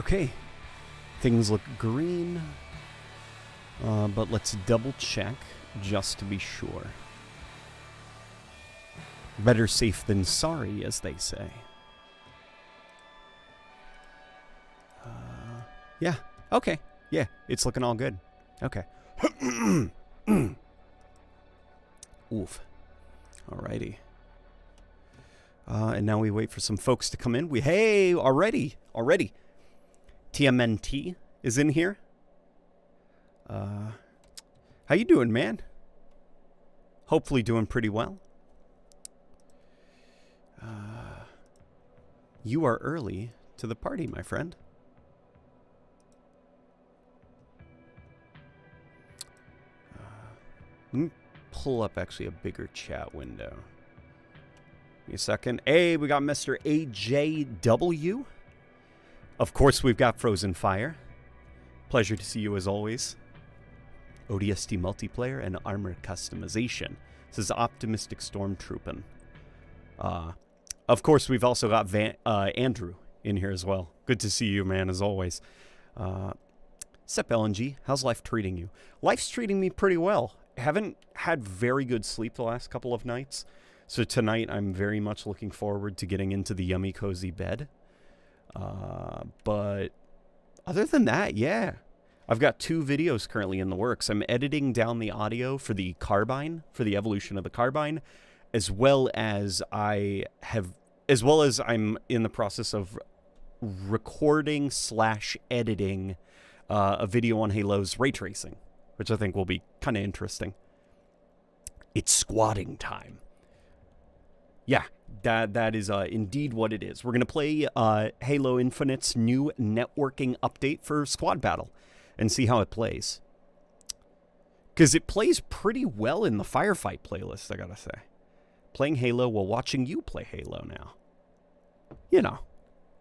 Okay, things look green, but let's double check just to be sure. Better safe than sorry, as they say. Yeah, okay, yeah, it's looking all good. Okay. Oof. Alrighty. And now we wait for some folks to come in. Hey, already. TMNT is in here. How you doing, man? Hopefully doing pretty well. You are early to the party, my friend. Let me pull up actually a bigger chat window. Give me a second. Hey, we got Mr. AJW. Of course, we've got Frozen Fire. Pleasure to see you as always. ODST multiplayer and armor customization. This is Optimistic Stormtroopin'. Of course, we've also got Andrew in here as well. Good to see you, man, as always. Sep LNG, how's life treating you? Life's treating me pretty well. Haven't had very good sleep the last couple of nights. So tonight, I'm very much looking forward to getting into the yummy, cozy bed. But other than that, yeah. I've got 2 videos currently in the works. I'm editing down the audio for the Carbine, for the evolution of the Carbine, as well as I'm in the process of recording / editing a video on Halo's ray tracing, which I think will be kind of interesting. It's squatting time. Yeah, that is indeed what it is. We're going to play Halo Infinite's new networking update for Squad Battle and see how it plays. Because it plays pretty well in the Firefight playlist, I gotta say. Playing Halo while watching you play Halo now. You know,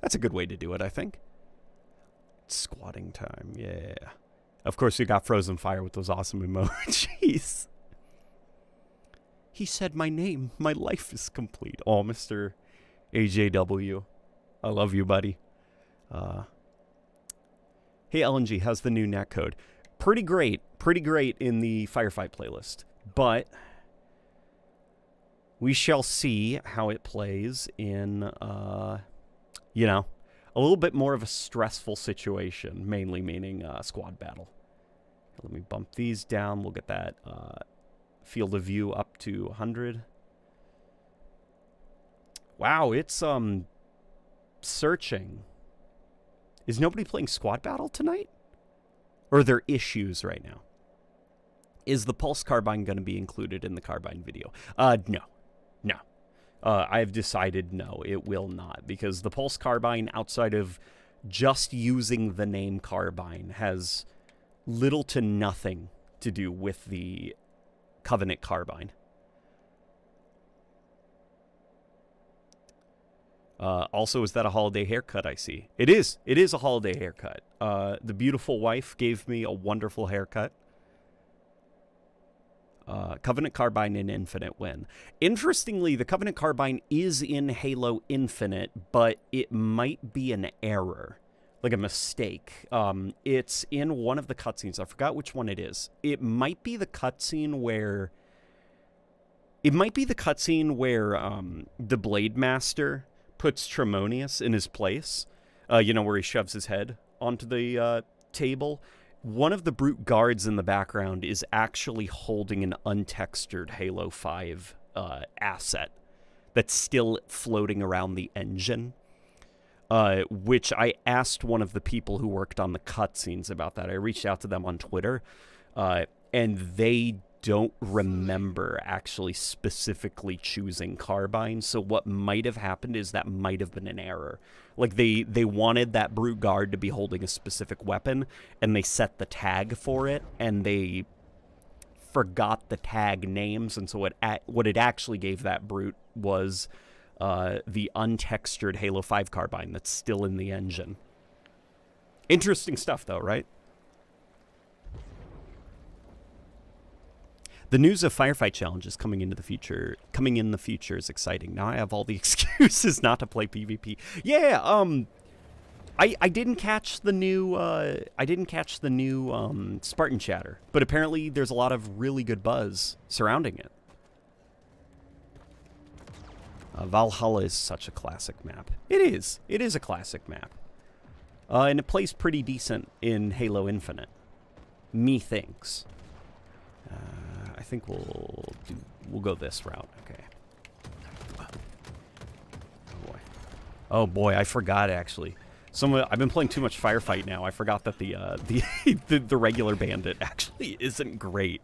that's a good way to do it, I think. It's squatting time, yeah. Of course, you got Frozen Fire with those awesome emojis. He said my name. My life is complete. Oh, Mr. AJW. I love you, buddy. Hey, LNG, how's the new netcode? Pretty great. Pretty great in the Firefight playlist. But we shall see how it plays in, you know, a little bit more of a stressful situation, mainly meaning Squad Battle. Let me bump these down. We'll get that field of view up to 100. Wow, it's searching. Is nobody playing Squad Battle tonight? Or are there issues right now? Is the Pulse Carbine going to be included in the Carbine video? No. I've decided no, it will not. Because the Pulse Carbine, outside of just using the name Carbine, has little to nothing to do with the Covenant Carbine. Also, is that a holiday haircut I see? It is. It is a holiday haircut. The beautiful wife gave me a wonderful haircut. Covenant Carbine in Infinite win. Interestingly, the Covenant Carbine is in Halo Infinite, but it might be an error. Like a mistake. It's in one of the cutscenes. I forgot which one it is. It might be the cutscene where... the Blade Master puts Tremonius in his place. You know, where he shoves his head onto the table. One of the brute guards in the background is actually holding an untextured Halo 5 asset that's still floating around the engine. Which I asked one of the people who worked on the cutscenes about that. I reached out to them on Twitter, and they don't remember actually specifically choosing Carbine. So what might have happened is that might have been an error. Like they wanted that brute guard to be holding a specific weapon, and they set the tag for it, and they forgot the tag names, and so what it actually gave that brute was the untextured Halo 5 Carbine that's still in the engine. Interesting stuff, though, right? The news of Firefight challenges coming in the future is exciting. Now I have all the excuses not to play PvP. Yeah, I didn't catch the new Spartan chatter, but apparently there's a lot of really good buzz surrounding it. Valhalla is such a classic map. It is. It is a classic map. And it plays pretty decent in Halo Infinite. Methinks. I think we'll go this route. Okay. Oh boy. Oh boy, I forgot actually. I've been playing too much Firefight now. I forgot that the regular bandit actually isn't great.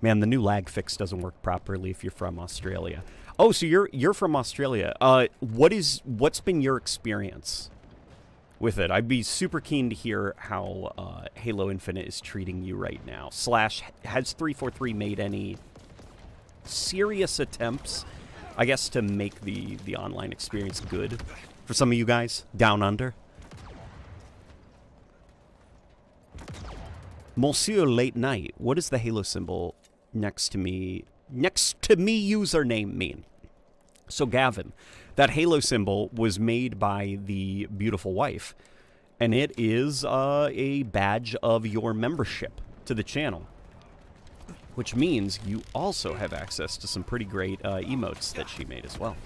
Man, the new lag fix doesn't work properly if you're from Australia. Oh, so you're from Australia. What's been your experience with it? I'd be super keen to hear how Halo Infinite is treating you right now. / has 343 made any serious attempts, I guess, to make the online experience good for some of you guys down under? Monsieur Late Night, what does the Halo symbol next to me username mean? So Gavin, that Halo symbol was made by the beautiful wife, and it is a badge of your membership to the channel, which means you also have access to some pretty great emotes that she made as well.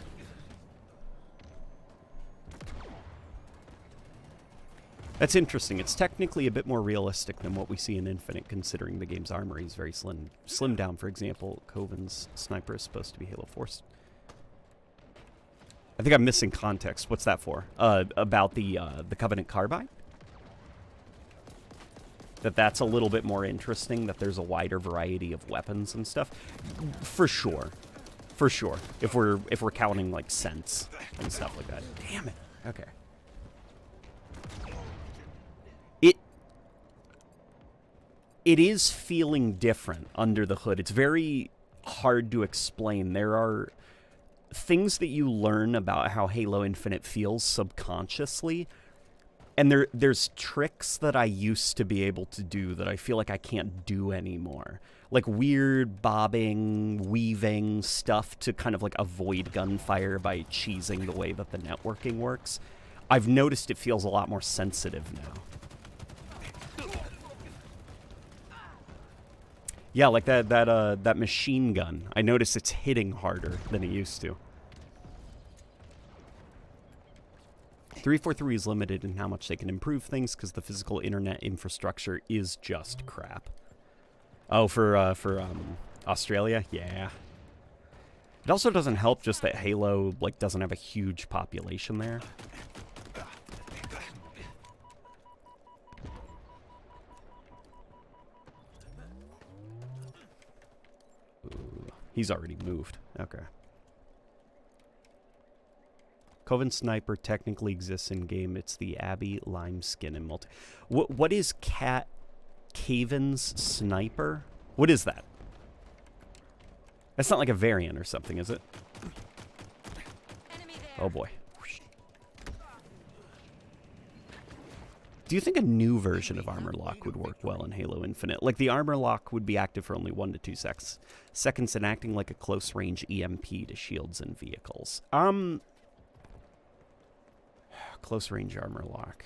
That's interesting. It's technically a bit more realistic than what we see in Infinite, considering the game's armory is very slim down. For example, Coven's sniper is supposed to be Halo 4. I think I'm missing context. What's that for? About the Covenant carbine? That's a little bit more interesting, that there's a wider variety of weapons and stuff. For sure. For sure. If we're counting like cents and stuff like that. Damn it. Okay. It is feeling different under the hood. It's very hard to explain. There are things that you learn about how Halo Infinite feels subconsciously, and there's tricks that I used to be able to do that I feel like I can't do anymore. Like weird bobbing, weaving stuff to kind of like avoid gunfire by cheesing the way that the networking works. I've noticed it feels a lot more sensitive now. Yeah, like that machine gun. I notice it's hitting harder than it used to. 343 is limited in how much they can improve things because the physical internet infrastructure is just crap. Oh, for Australia? Yeah. It also doesn't help just that Halo like doesn't have a huge population there. He's already moved. Okay. Coven Sniper technically exists in game. It's the Abby Lime skin in multi. What is Caven's Sniper? What is that? That's not like a variant or something, is it? Oh boy. Do you think a new version of Armor Lock would work well in Halo Infinite? Like, the Armor Lock would be active for only 1 to 2 seconds and acting like a close-range EMP to shields and vehicles. Close-range Armor Lock.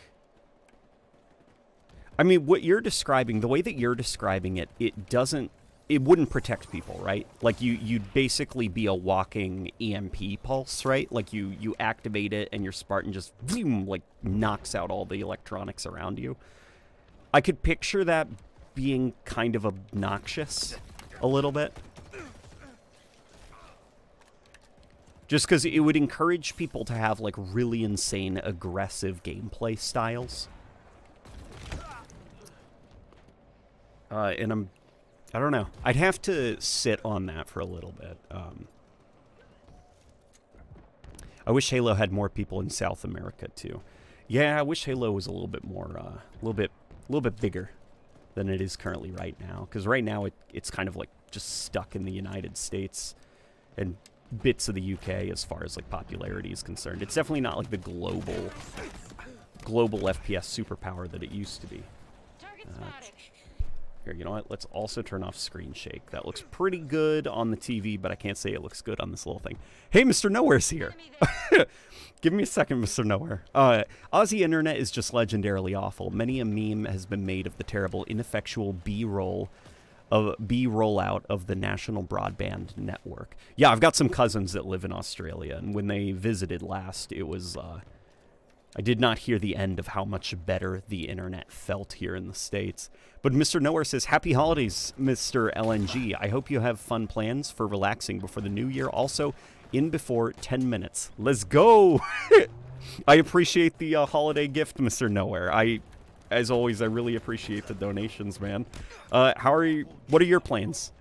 I mean, what you're describing, the way that you're describing it, it wouldn't protect people, right? Like, you'd basically be a walking EMP pulse, right? Like, you activate it and your Spartan just, boom, like, knocks out all the electronics around you. I could picture that being kind of obnoxious a little bit. Just because it would encourage people to have, like, really insane, aggressive gameplay styles. And I don't know. I'd have to sit on that for a little bit. I wish Halo had more people in South America too. Yeah, I wish Halo was a little bit more, a little bit bigger than it is currently right now. Because right now it's kind of like just stuck in the United States and bits of the UK as far as like popularity is concerned. It's definitely not like the global FPS superpower that it used to be. Here, you know what? Let's also turn off screen shake. That looks pretty good on the TV, but I can't say it looks good on this little thing. Hey, Mr. Nowhere's here. Give me a second, Mr. Nowhere. Aussie internet is just legendarily awful. Many a meme has been made of the terrible, ineffectual B-rollout of the national broadband network. Yeah, I've got some cousins that live in Australia, and when they visited last, it was... I did not hear the end of how much better the internet felt here in the States. But Mr. Nowhere says, Happy holidays, Mr. LNG. I hope you have fun plans for relaxing before the new year. Also, in before 10 minutes. Let's go! I appreciate the holiday gift, Mr. Nowhere. As always, I really appreciate the donations, man. What are your plans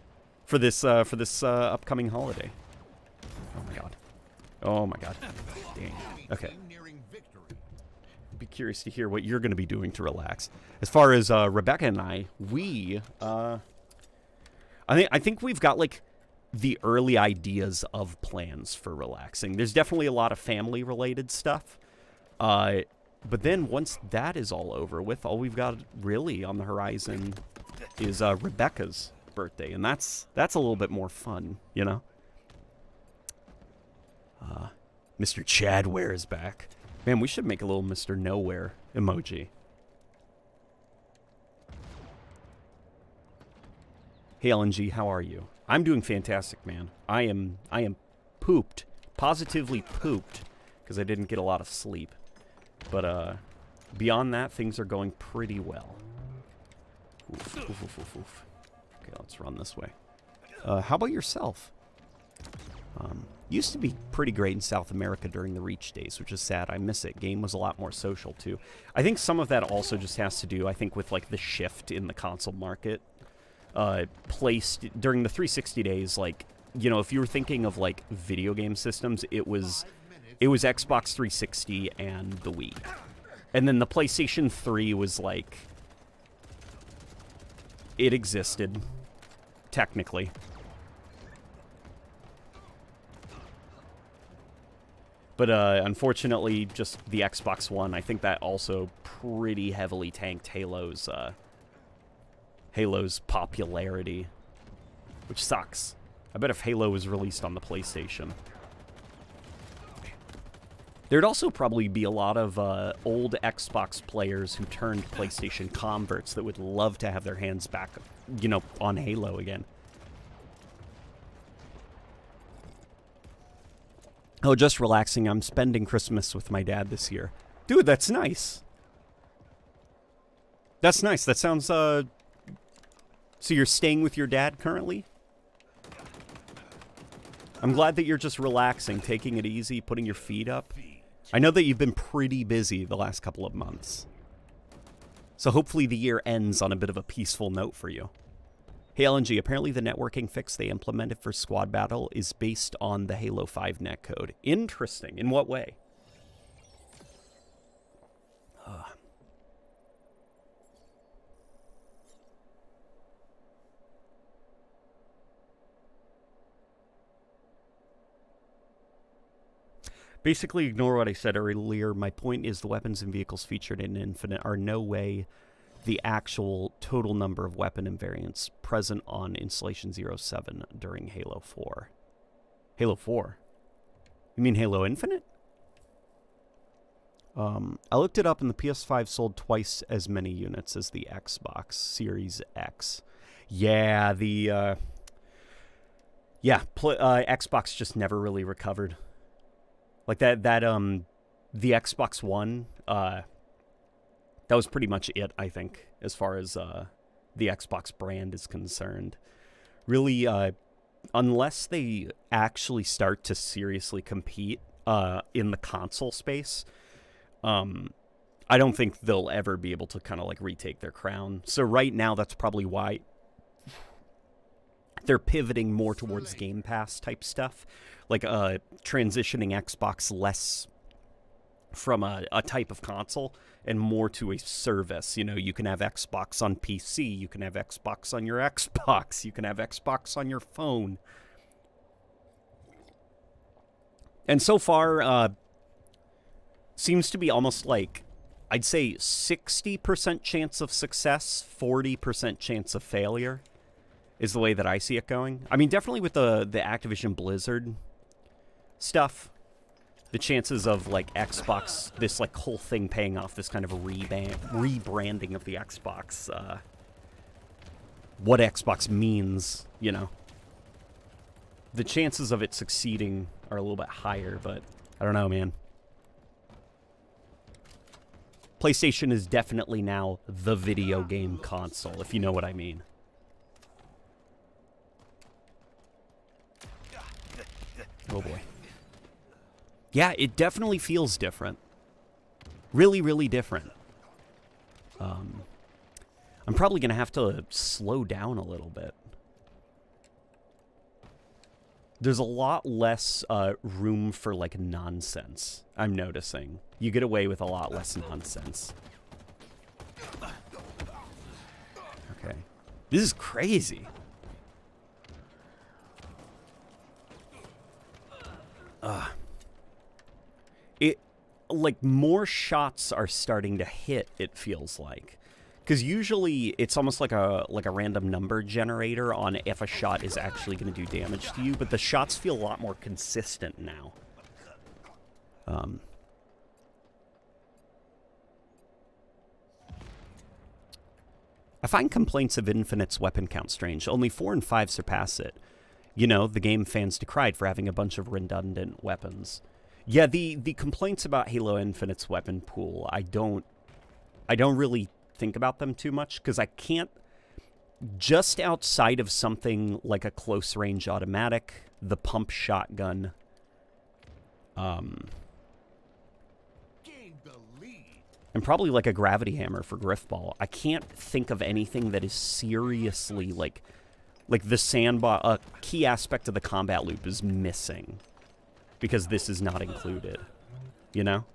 for this upcoming holiday? Oh my god. Oh my god. Dang. Okay. Be curious to hear what you're going to be doing to relax. As far as Rebecca and I think we've got like the early ideas of plans for relaxing. There's definitely a lot of family related stuff. But then once that is all over with, all we've got really on the horizon is Rebecca's birthday, and that's a little bit more fun, you know. Mr. Chadware is back. Man, we should make a little Mr. Nowhere emoji. Hey LNG, how are you? I'm doing fantastic, man. I am pooped, positively pooped, because I didn't get a lot of sleep. But beyond that, things are going pretty well. Oof, oof, oof, oof, oof. Okay, let's run this way. How about yourself? Used to be pretty great in South America during the Reach days, which is sad. I miss it. Game was a lot more social, too. I think some of that also just has to do, I think, with, like, the shift in the console market. Placed during the 360 days, like, you know, if you were thinking of, like, video game systems, it was Xbox 360 and the Wii. And then the PlayStation 3 was, like, it existed, technically. But unfortunately, just the Xbox One, I think that also pretty heavily tanked Halo's popularity, which sucks. I bet if Halo was released on the PlayStation, there'd also probably be a lot of old Xbox players who turned PlayStation converts that would love to have their hands back, you know, on Halo again. Oh, just relaxing. I'm spending Christmas with my dad this year. Dude, that's nice. That's nice. That sounds, So you're staying with your dad currently? I'm glad that you're just relaxing, taking it easy, putting your feet up. I know that you've been pretty busy the last couple of months. So hopefully the year ends on a bit of a peaceful note for you. Hey LNG, apparently the networking fix they implemented for Squad Battle is based on the Halo 5 netcode. Interesting. In what way? Basically, ignore what I said earlier. My point is the weapons and vehicles featured in Infinite are no way the actual total number of weapon and variants present on Installation 07 during Halo 4. Halo 4? You mean Halo Infinite? I looked it up, and the PS5 sold twice as many units as the Xbox Series X. Yeah, Xbox just never really recovered. Like the Xbox One, that was pretty much it, I think, as far as the Xbox brand is concerned. Really, unless they actually start to seriously compete in the console space, I don't think they'll ever be able to kind of like retake their crown. So right now, that's probably why they're pivoting more towards Game Pass type stuff, like transitioning Xbox less from a type of console and more to a service. You know, you can have Xbox on PC, you can have Xbox on your Xbox, you can have Xbox on your phone. And so far, seems to be almost like I'd say 60% chance of success, 40% chance of failure is the way that I see it going. I mean, definitely with the Activision Blizzard stuff, the chances of, like, Xbox, this, like, whole thing paying off, this kind of a rebranding of the Xbox, what Xbox means, you know. The chances of it succeeding are a little bit higher, but I don't know, man. PlayStation is definitely now the video game console, if you know what I mean. Oh boy. Yeah, it definitely feels different. Really, really different. I'm probably going to have to slow down a little bit. There's a lot less room for, like, nonsense, I'm noticing. You get away with a lot less nonsense. Okay. This is crazy. Like, more shots are starting to hit, it feels like. Because usually it's almost like a random number generator on if a shot is actually going to do damage to you, but the shots feel a lot more consistent now. I find complaints of Infinite's weapon count strange. Only 4 and 5 surpass it. You know, the game fans decried for having a bunch of redundant weapons. Yeah, the complaints about Halo Infinite's weapon pool, I don't really think about them too much, because I can't, just outside of something like a close range automatic, the pump shotgun, and probably like a gravity hammer for Griffball, I can't think of anything that is seriously like the sandbox. A key aspect of the combat loop is missing because this is not included, you know?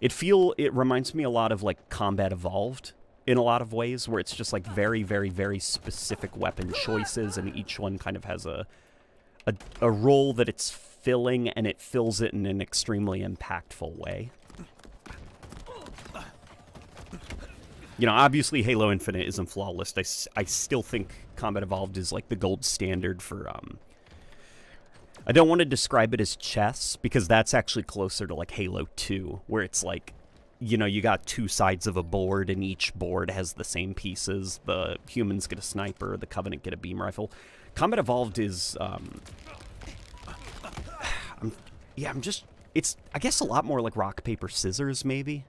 It reminds me a lot of, like, Combat Evolved in a lot of ways, where it's just, like, very, very, very specific weapon choices, and each one kind of has a role that it's filling, and it fills it in an extremely impactful way. You know, obviously Halo Infinite isn't flawless. I still think Combat Evolved is, like, the gold standard for, I don't want to describe it as chess, because that's actually closer to, like, Halo 2, where it's like, you know, you got 2 sides of a board, and each board has the same pieces. The humans get a sniper, the Covenant get a beam rifle. Combat Evolved is, it's, I guess, a lot more like rock, paper, scissors, maybe.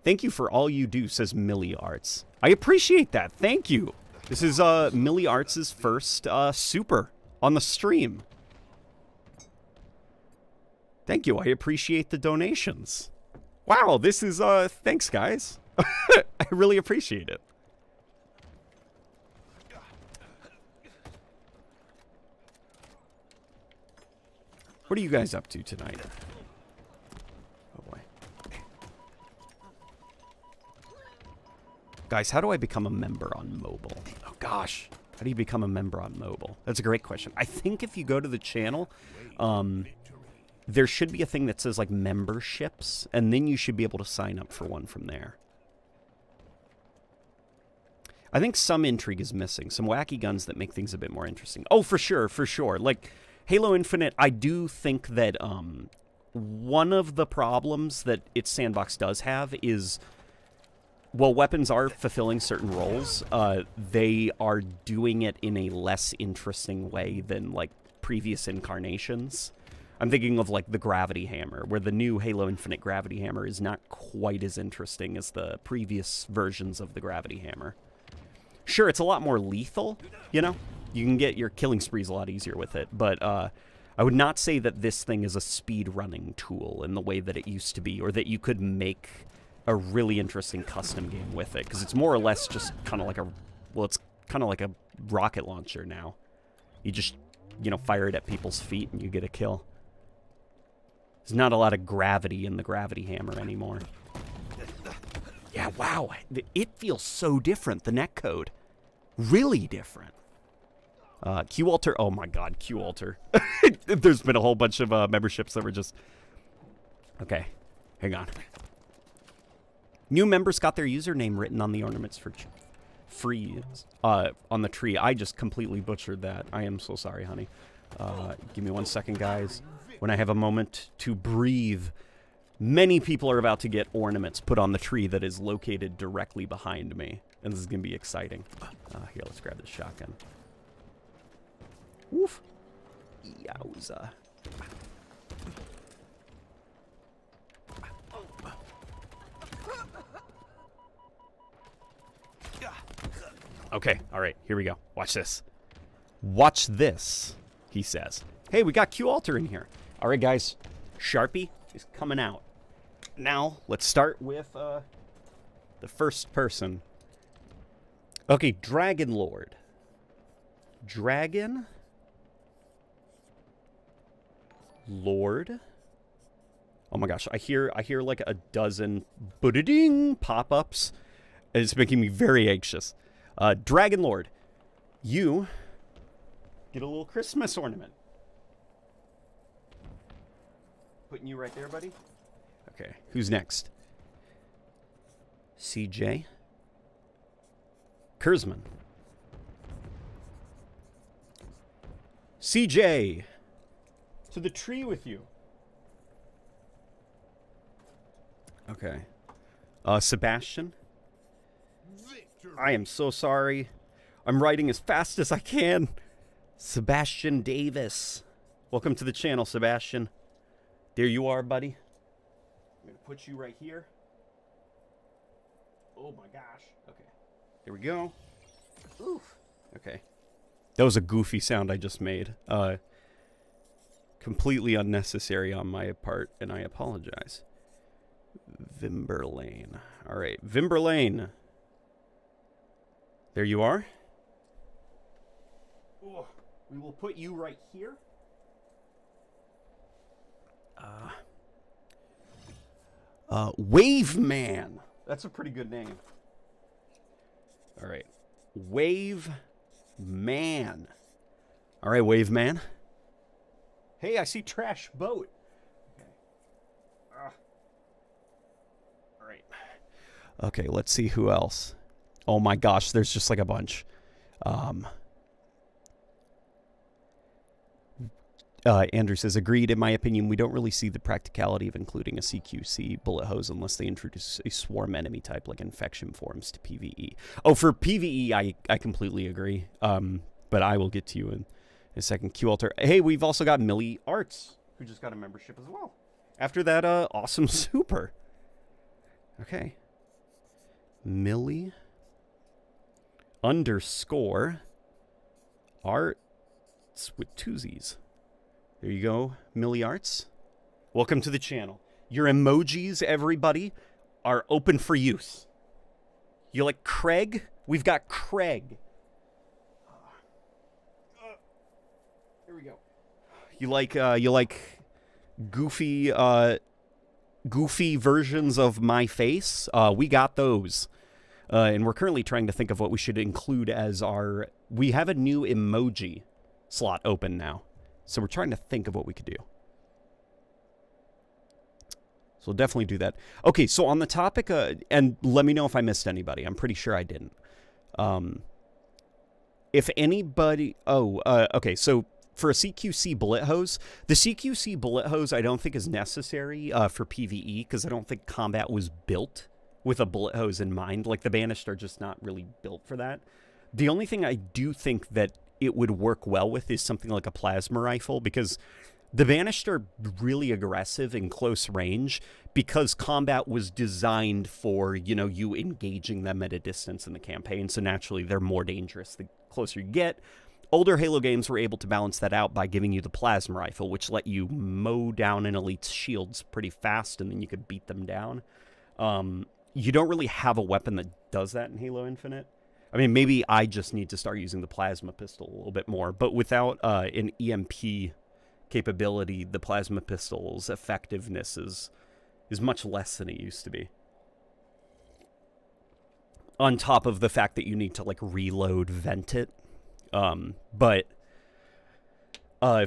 Thank you for all you do, says Millie Arts. I appreciate that. Thank you. This is, Millie Arts' first, super on the stream. Thank you. I appreciate the donations. Wow, this is, thanks, guys. I really appreciate it. What are you guys up to tonight? Oh, boy. Guys, how do I become a member on mobile? Oh, gosh. How do you become a member on mobile? That's a great question. I think if you go to the channel, there should be a thing that says, like, memberships, and then you should be able to sign up for one from there. I think some intrigue is missing. Some wacky guns that make things a bit more interesting. Oh, for sure, for sure. Like, Halo Infinite, I do think that one of the problems that its sandbox does have is, while weapons are fulfilling certain roles, they are doing it in a less interesting way than, like, previous incarnations. I'm thinking of, like, the gravity hammer, where the new Halo Infinite gravity hammer is not quite as interesting as the previous versions of the gravity hammer. Sure, it's a lot more lethal, you know? You can get your killing sprees a lot easier with it, but I would not say that this thing is a speed-running tool in the way that it used to be, or that you could make a really interesting custom game with it, because it's more or less just kind of like it's kind of like a rocket launcher now. You just, you know, fire it at people's feet and you get a kill. There's not a lot of gravity in the gravity hammer anymore. Yeah, wow. It feels so different, the netcode. Really different. Q-Alter, oh my god, Q-Alter. There's been a whole bunch of memberships that were just... Okay. Hang on. New members got their username written on the ornaments for free on the tree. I just completely butchered that. I am so sorry, honey. Give me 1 second, guys. When I have a moment to breathe, many people are about to get ornaments put on the tree that is located directly behind me. And this is going to be exciting. Here, let's grab this shotgun. Woof. Yowza. Okay, all right, here we go. Watch this. Watch this, he says. Hey, we got Q-Alter in here. All right, guys, Sharpie is coming out. Now, let's start with the first person. Okay, Dragon Lord. Dragon Lord. Oh my gosh, I hear like a dozen ding pop-ups. It's making me very anxious. Dragon Lord, you get a little Christmas ornament. Putting you right there, buddy. Okay, who's next? CJ. Kurzman. CJ, to the tree with you. Okay. Sebastian. I am so sorry. I'm writing as fast as I can. Sebastian Davis. Welcome to the channel, Sebastian. There you are, buddy. I'm going to put you right here. Oh my gosh. Okay. Here we go. Oof. Okay. That was a goofy sound I just made. Completely unnecessary on my part, and I apologize. Vimberlane. All right. Vimberlane. There you are. Oh, we will put you right here. Wave Man. That's a pretty good name. All right. Wave Man. All right, Wave Man. Hey, I see Trash Boat. Okay. All right. Okay, let's see who else. Oh my gosh, there's just like a bunch. Andrew says, agreed. In my opinion, we don't really see the practicality of including a CQC bullet hose unless they introduce a swarm enemy type like infection forms to PvE. Oh, for PvE, I completely agree. But I will get to you in a second. Q-Alter. Hey, we've also got Millie Arts, who just got a membership as well. After that awesome super. Okay. Millie _ Arts with twosies. There you go, Millie Arts. Welcome to the channel. Your emojis, everybody, are open for use. You like Craig? We've got Craig. Here we go. You like goofy goofy versions of my face? We got those. And we're currently trying to think of what we should include as our... We have a new emoji slot open now. So we're trying to think of what we could do. So we'll definitely do that. Okay, so on the topic... and let me know if I missed anybody. I'm pretty sure I didn't. If anybody... okay, so for a CQC bullet hose, the CQC bullet hose I don't think is necessary for PvE because I don't think combat was built with a bullet hose in mind. Like, the Banished are just not really built for that. The only thing I do think that it would work well with is something like a plasma rifle, because the Banished are really aggressive in close range because combat was designed for, you know, you engaging them at a distance in the campaign, so naturally they're more dangerous the closer you get. Older Halo games were able to balance that out by giving you the plasma rifle, which let you mow down an elite's shields pretty fast, and then you could beat them down. You don't really have a weapon that does that in Halo Infinite. I mean, maybe I just need to start using the plasma pistol a little bit more, but without an EMP capability, the plasma pistol's effectiveness is much less than it used to be. On top of the fact that you need to, like, reload vent it. But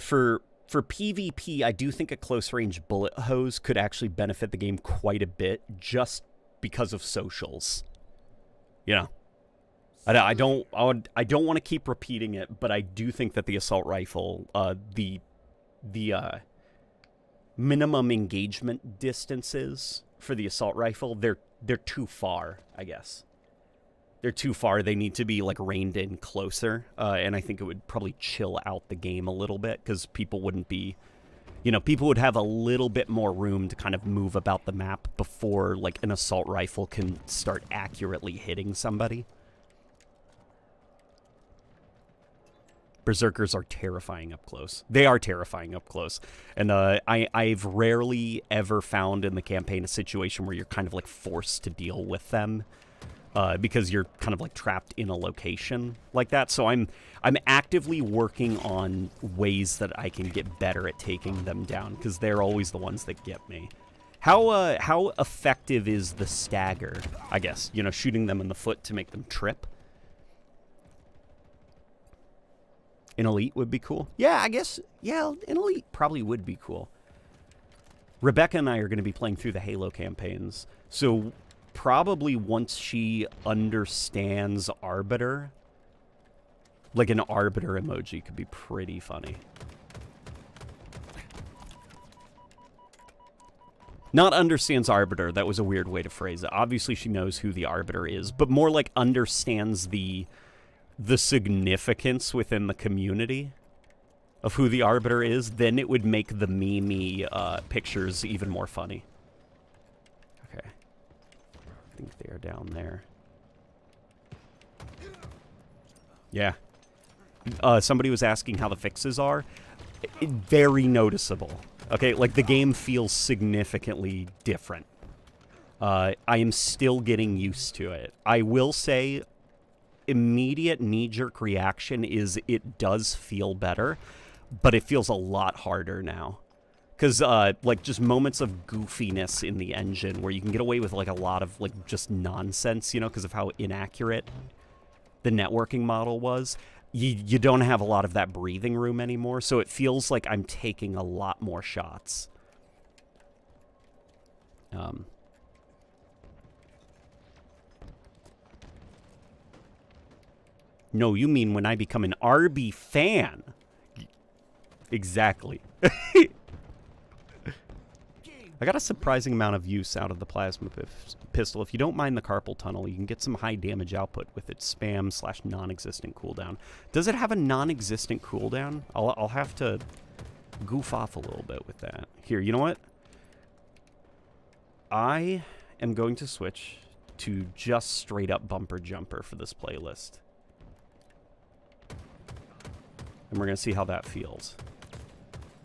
for For PvP, I do think a close-range bullet hose could actually benefit the game quite a bit just because of socials. You know, I don't want to keep repeating it, but I do think that the assault rifle, the minimum engagement distances for the assault rifle, they're too far, I guess. They're too far. They need to be, like, reined in closer, and I think it would probably chill out the game a little bit, because people wouldn't be, you know, people would have a little bit more room to kind of move about the map before, like, an assault rifle can start accurately hitting somebody. Berserkers are terrifying up close. They are terrifying up close. And I've rarely ever found in the campaign a situation where you're kind of, like, forced to deal with them. Because you're kind of like trapped in a location like that. So I'm actively working on ways that I can get better at taking them down, because they're always the ones that get me. How effective is the stagger, I guess? You know, shooting them in the foot to make them trip. An elite would be cool. Yeah, I guess, yeah, an elite probably would be cool. Rebecca and I are going to be playing through the Halo campaigns. So probably once she understands Arbiter, like an Arbiter emoji could be pretty funny. Not understands Arbiter, that was a weird way to phrase it. Obviously she knows who the Arbiter is, but more like understands the significance within the community of who the Arbiter is, then it would make the meme pictures even more funny. Okay. I think they are down there. Yeah. Somebody was asking how the fixes are. Very noticeable. Okay, like the game feels significantly different. I am still getting used to it. I will say, immediate knee-jerk reaction is it does feel better, but it feels a lot harder now. Because, like, just moments of goofiness in the engine where you can get away with, like, a lot of, like, just nonsense, you know, because of how inaccurate the networking model was. You don't have a lot of that breathing room anymore, so it feels like I'm taking a lot more shots. No, you mean when I become an RB fan. Exactly. I got a surprising amount of use out of the plasma pistol. If you don't mind the carpal tunnel, you can get some high damage output with its spam/non-existent cooldown. Does it have a non-existent cooldown? I'll have to goof off a little bit with that. Here, you know what? I am going to switch to just straight up bumper jumper for this playlist. And we're going to see how that feels.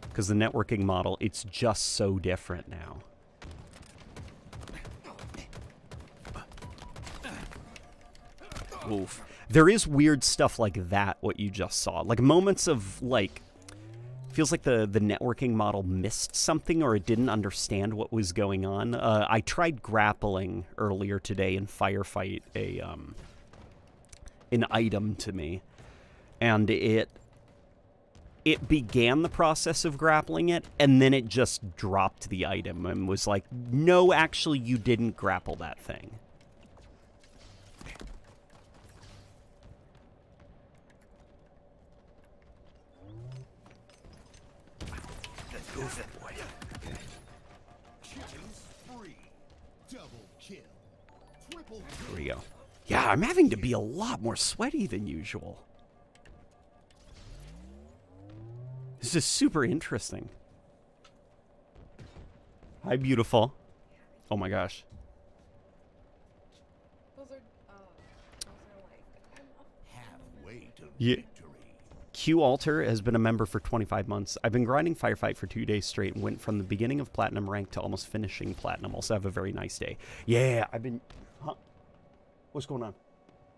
Because the networking model, it's just so different now. Oof. There is weird stuff like that, what you just saw. Like moments of, like, feels like the networking model missed something or it didn't understand what was going on. I tried grappling earlier today and firefight an item to me. And it began the process of grappling it, and then it just dropped the item and was like, no, actually, you didn't grapple that thing. Go for it, boy. Here we go. Yeah, I'm having to be a lot more sweaty than usual. This is super interesting. Hi, beautiful. Oh my gosh. Those are like halfway to victory. Q Alter has been a member for 25 months. I've been grinding Firefight for 2 days straight and went from the beginning of Platinum rank to almost finishing Platinum. Also have a very nice day. Yeah, I've been... Huh? What's going on?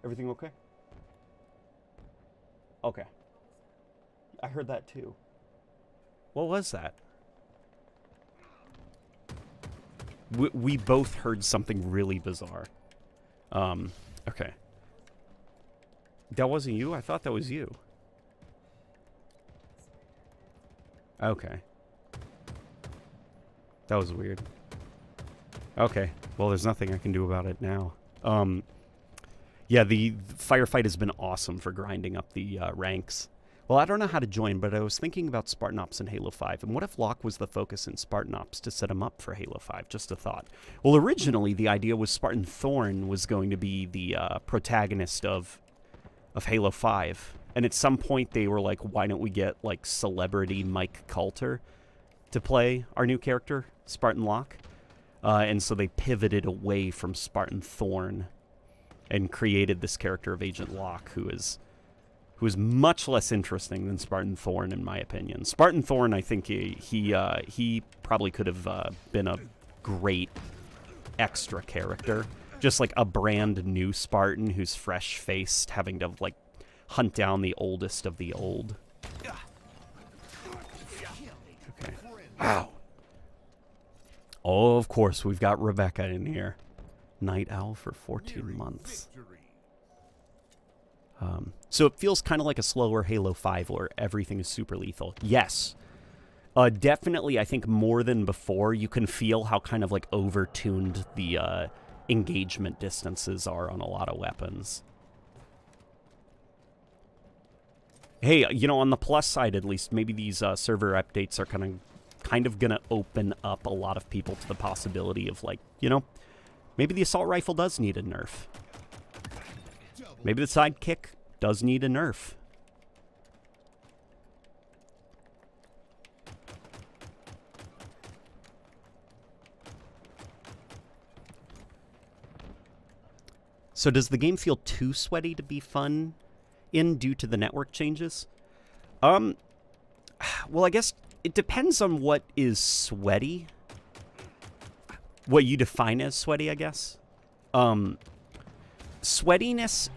Everything okay? Okay. I heard that too. What was that? We both heard something really bizarre. Okay. That wasn't you? I thought that was you. Okay. That was weird. Okay. Well, there's nothing I can do about it now. Yeah, the firefight has been awesome for grinding up the ranks. Well, I don't know how to join, but I was thinking about Spartan Ops in Halo 5. And what if Locke was the focus in Spartan Ops to set him up for Halo 5? Just a thought. Well, originally, the idea was Spartan Thorn was going to be the protagonist of Halo 5. And at some point, they were like, why don't we get, like, celebrity Mike Coulter to play our new character, Spartan Locke? And so they pivoted away from Spartan Thorn and created this character of Agent Locke, who is much less interesting than Spartan Thorn, in my opinion. Spartan Thorn, I think he probably could have been a great extra character. Just like a brand new Spartan who's fresh-faced, having to, like, hunt down the oldest of the old. Okay. Wow. Oh, of course, we've got Rebecca in here. Night Owl for 14 months. So it feels kind of like a slower Halo 5 where everything is super lethal. Yes. Definitely, I think more than before, you can feel how kind of like over-tuned the engagement distances are on a lot of weapons. Hey, you know, on the plus side at least, maybe these server updates are kind of gonna open up a lot of people to the possibility of, like, you know, maybe the assault rifle does need a nerf. Maybe the sidekick does need a nerf. So does the game feel too sweaty to be fun due to the network changes? Well, I guess it depends on what is sweaty. What you define as sweaty, I guess. Sweatiness,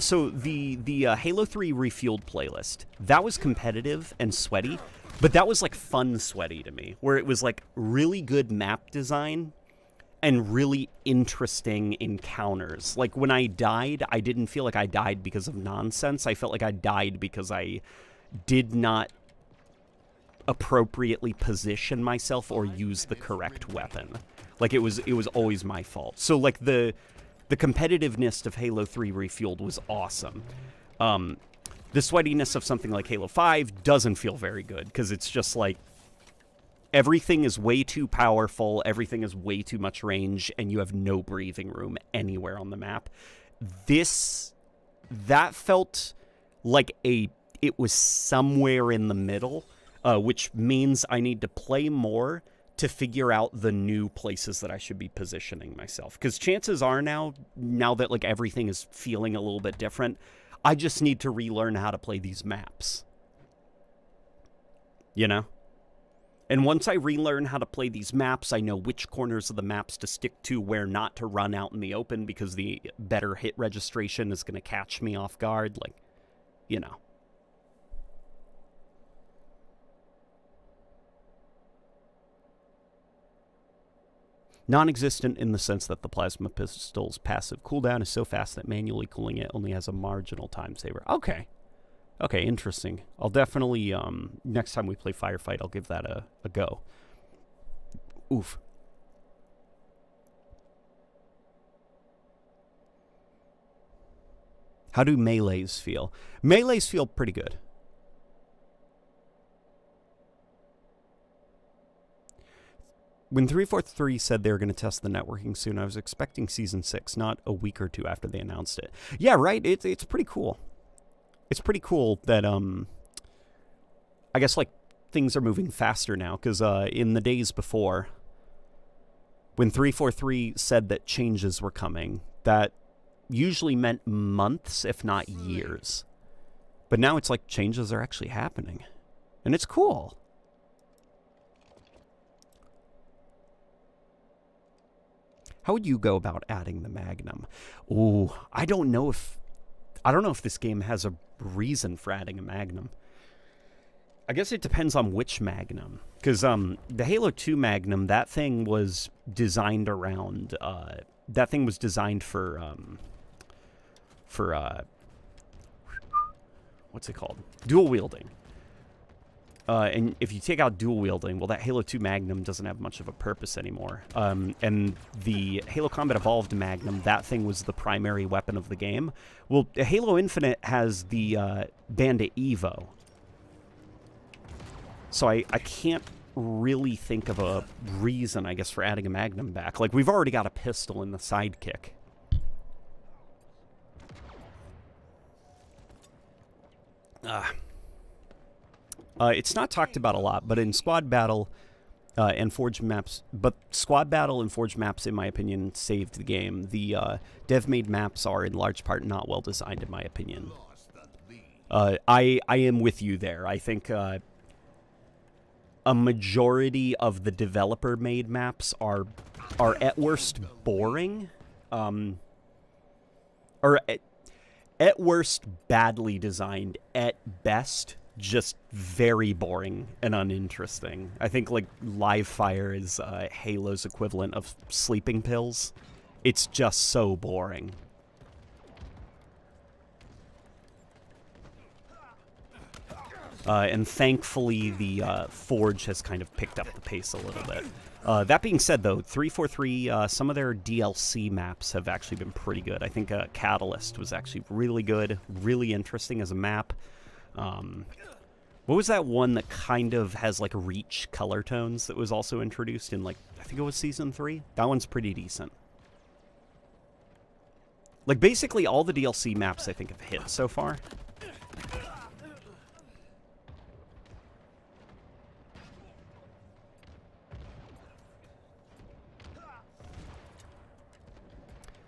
so the Halo 3 Refueled playlist, that was competitive and sweaty, but that was like fun sweaty to me, where it was like really good map design and really interesting encounters. Like when I died, I didn't feel like I died because of nonsense. I felt like I died because I did not appropriately position myself or use the correct weapon. Like it was always my fault. So like the competitiveness of Halo 3 Refueled was awesome. The sweatiness of something like Halo 5 doesn't feel very good because it's just like everything is way too powerful, everything is way too much range, and you have no breathing room anywhere on the map. That felt like it was somewhere in the middle, which means I need to play more to figure out the new places that I should be positioning myself. Because chances are now that like everything is feeling a little bit different, I just need to relearn how to play these maps. You know? And once I relearn how to play these maps, I know which corners of the maps to stick to, where not to run out in the open, because the better hit registration is going to catch me off guard. Like, you know. Non-existent in the sense that the plasma pistol's passive cooldown is so fast that manually cooling it only has a marginal time saver. Okay. Okay, interesting. I'll definitely, next time we play Firefight, I'll give that a go. Oof. How do melees feel? Melees feel pretty good. When 343 said they were going to test the networking soon, I was expecting Season 6, not a week or two after they announced it. Yeah, right? It's pretty cool. It's pretty cool that, I guess, like, things are moving faster now, because in the days before, when 343 said that changes were coming, that usually meant months, if not years. But now it's like changes are actually happening. And it's cool. How would you go about adding the Magnum? Ooh, I don't know if this game has a reason for adding a Magnum. I guess it depends on which Magnum. Because the Halo 2 Magnum, that thing was designed around... that thing was designed for what's it called? Dual wielding. And if you take out dual wielding, well, that Halo 2 Magnum doesn't have much of a purpose anymore. And the Halo Combat Evolved Magnum, that thing was the primary weapon of the game. Well, Halo Infinite has the Bandit Evo. So I can't really think of a reason, I guess, for adding a Magnum back. Like, we've already got a pistol in the Sidekick. It's not talked about a lot, but in Squad Battle and Forge maps, but Squad Battle and Forge maps, in my opinion, saved the game. The dev-made maps are, in large part, not well designed, in my opinion. I am with you there. I think a majority of the developer-made maps are at worst boring, or at worst badly designed, at best just very boring and uninteresting. I think, like, Live Fire is Halo's equivalent of sleeping pills. It's just so boring. And thankfully, the Forge has kind of picked up the pace a little bit. That being said, though, 343, some of their DLC maps have actually been pretty good. I think Catalyst was actually really good, really interesting as a map. What was that one that kind of has, like, Reach color tones that was also introduced in, like, I think it was Season 3? That one's pretty decent. Like, basically all the DLC maps I think have hit so far.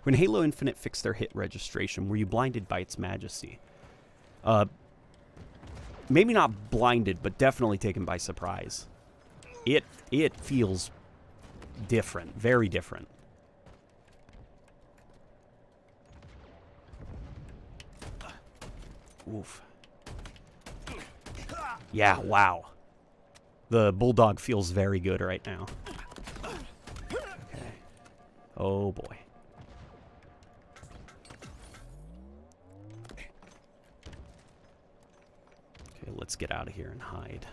When Halo Infinite fixed their hit registration, were you blinded by its majesty? Maybe not blinded, but definitely taken by surprise. It feels different, very different. Oof. Yeah, wow. The Bulldog feels very good right now. Okay. Oh boy. Let's get out of here and hide.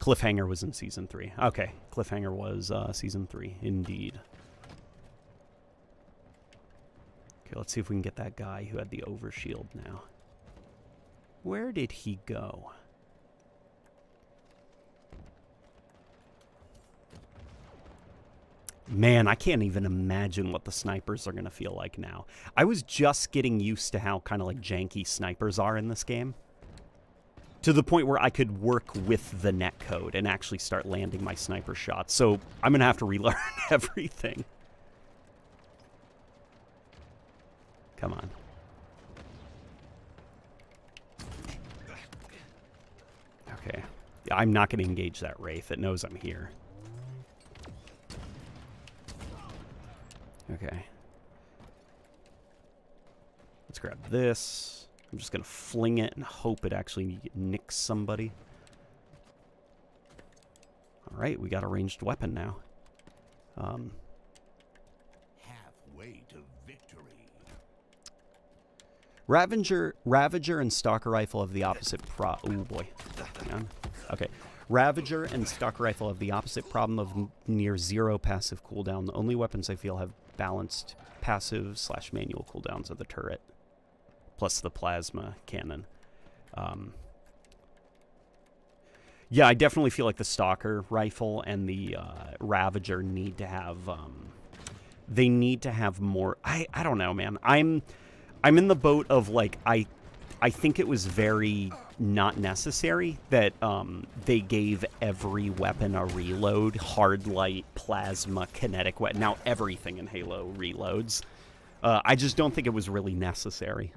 Cliffhanger was in Season 3. Okay, Cliffhanger was Season 3, indeed. Okay, let's see if we can get that guy who had the overshield now. Where did he go? Man, I can't even imagine what the snipers are going to feel like now. I was just getting used to how kind of like janky snipers are in this game, to the point where I could work with the netcode and actually start landing my sniper shots. So I'm going to have to relearn everything. Come on. Okay. Yeah, I'm not going to engage that Wraith. It knows I'm here. Okay. Let's grab this. I'm just going to fling it and hope it actually nicks somebody. All right, we got a ranged weapon now. Halfway to victory. Ravager and Stalker Rifle have the opposite oh boy. Hang on. Okay. Ravager and Stalker Rifle have the opposite problem of near zero passive cooldown. The only weapons I feel have balanced passive/manual cooldowns are the turret, plus the plasma cannon. Yeah, I definitely feel like the Stalker Rifle and the Ravager need to have, they need to have more. I don't know, man. I'm in the boat of, like, I think it was very not necessary that they gave every weapon a reload. Hard light, plasma, kinetic weapon. Now everything in Halo reloads. I just don't think it was really necessary.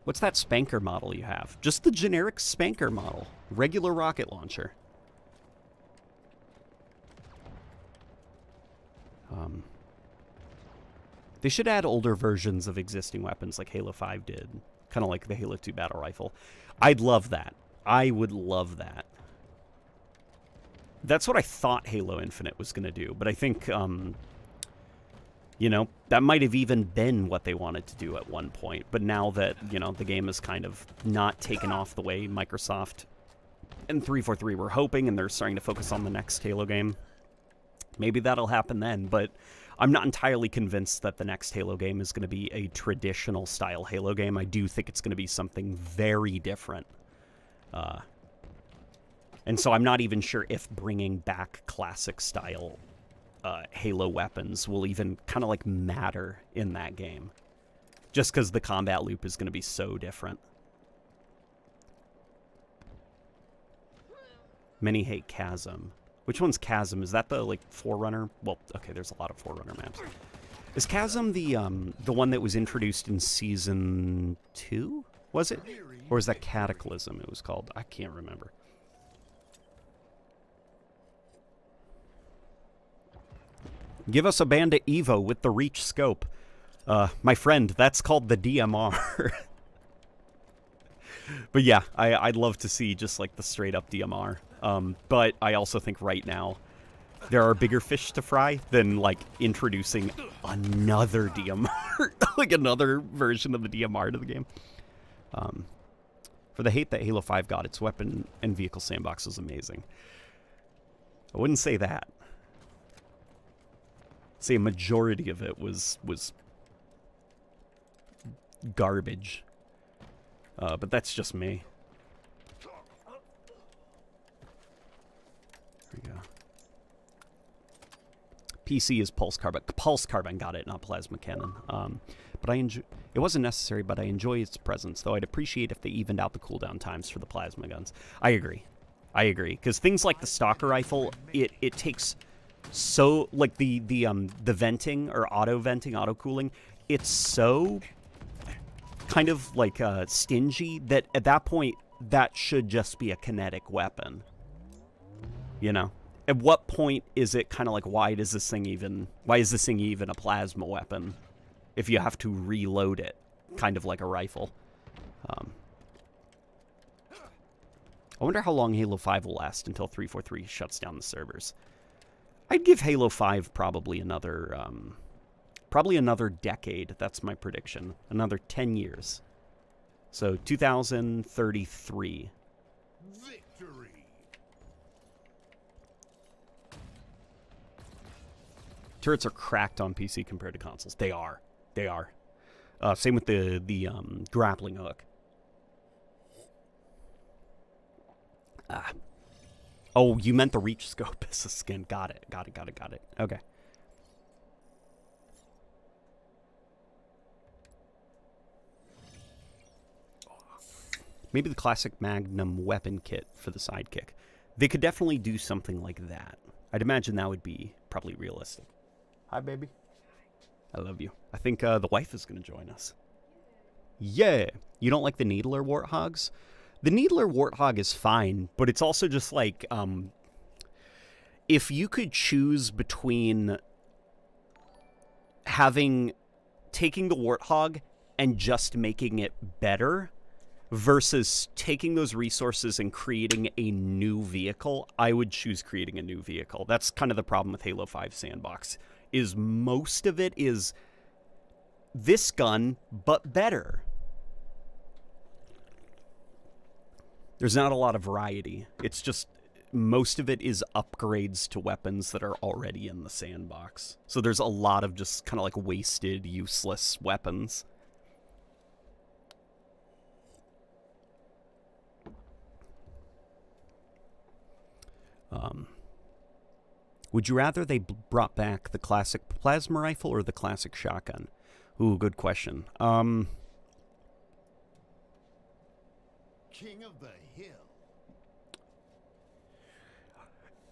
What's that Spanker model you have? Just the generic Spanker model. Regular rocket launcher. They should add older versions of existing weapons like Halo 5 did. Kind of like the Halo 2 battle rifle. I'd love that. I would love that. That's what I thought Halo Infinite was going to do. But I think You know, that might have even been what they wanted to do at one point. But now that, you know, the game is kind of not taken off the way Microsoft and 343 were hoping, and they're starting to focus on the next Halo game, maybe that'll happen then. But I'm not entirely convinced that the next Halo game is going to be a traditional style Halo game. I do think it's going to be something very different. And so I'm not even sure if bringing back classic style Halo weapons will even kind of like matter in that game. Just because the combat loop is going to be so different. Many hate Chasm. Which one's Chasm? Is that the, like, Forerunner? Well, okay, there's a lot of Forerunner maps. Is Chasm the one that was introduced in Season 2? Was it? Or is that Cataclysm it was called? I can't remember. Give us a Bandit Evo with the Reach scope. My friend, that's called the DMR. But yeah, I'd love to see just, like, the straight-up DMR. But I also think right now there are bigger fish to fry than, like, introducing another DMR, like another version of the DMR to the game. For the hate that Halo 5 got, its weapon and vehicle sandbox was amazing. I wouldn't say that. Say a majority of it was garbage. But that's just me. There we go. PC is pulse carbine. Pulse carbine, got it, not plasma cannon. But I enjoy. It wasn't necessary, but I enjoy its presence. Though I'd appreciate if they evened out the cooldown times for the plasma guns. I agree. Because things like the stalker rifle, it takes so, like, the venting or auto venting, auto cooling, it's so kind of like stingy that at that point that should just be a kinetic weapon. You know, at what point is it kind of like, why is this thing even a plasma weapon if you have to reload it, kind of like a rifle? I wonder how long Halo 5 will last until 343 shuts down the servers. I'd give Halo 5 probably another decade. That's my prediction. Another 10 years. So 2033. Victory. Turrets are cracked on PC compared to consoles. They are. Same with the grappling hook. Oh, you meant the reach scope as a skin. Got it. Okay. Maybe the classic Magnum weapon kit for the sidekick. They could definitely do something like that. I'd imagine that would be probably realistic. Hi, baby. I love you. I think the wife is going to join us. Yeah. You don't like the Needler Warthogs? The Needler Warthog is fine, but it's also just like, if you could choose between taking the Warthog and just making it better versus taking those resources and creating a new vehicle, I would choose creating a new vehicle. That's kind of the problem with Halo 5 Sandbox, is most of it is this gun, but better. There's not a lot of variety. It's just, most of it is upgrades to weapons that are already in the sandbox. So there's a lot of just kind of like wasted, useless weapons. Would you rather they brought back the classic plasma rifle or the classic shotgun? Ooh, good question. King of the Hill.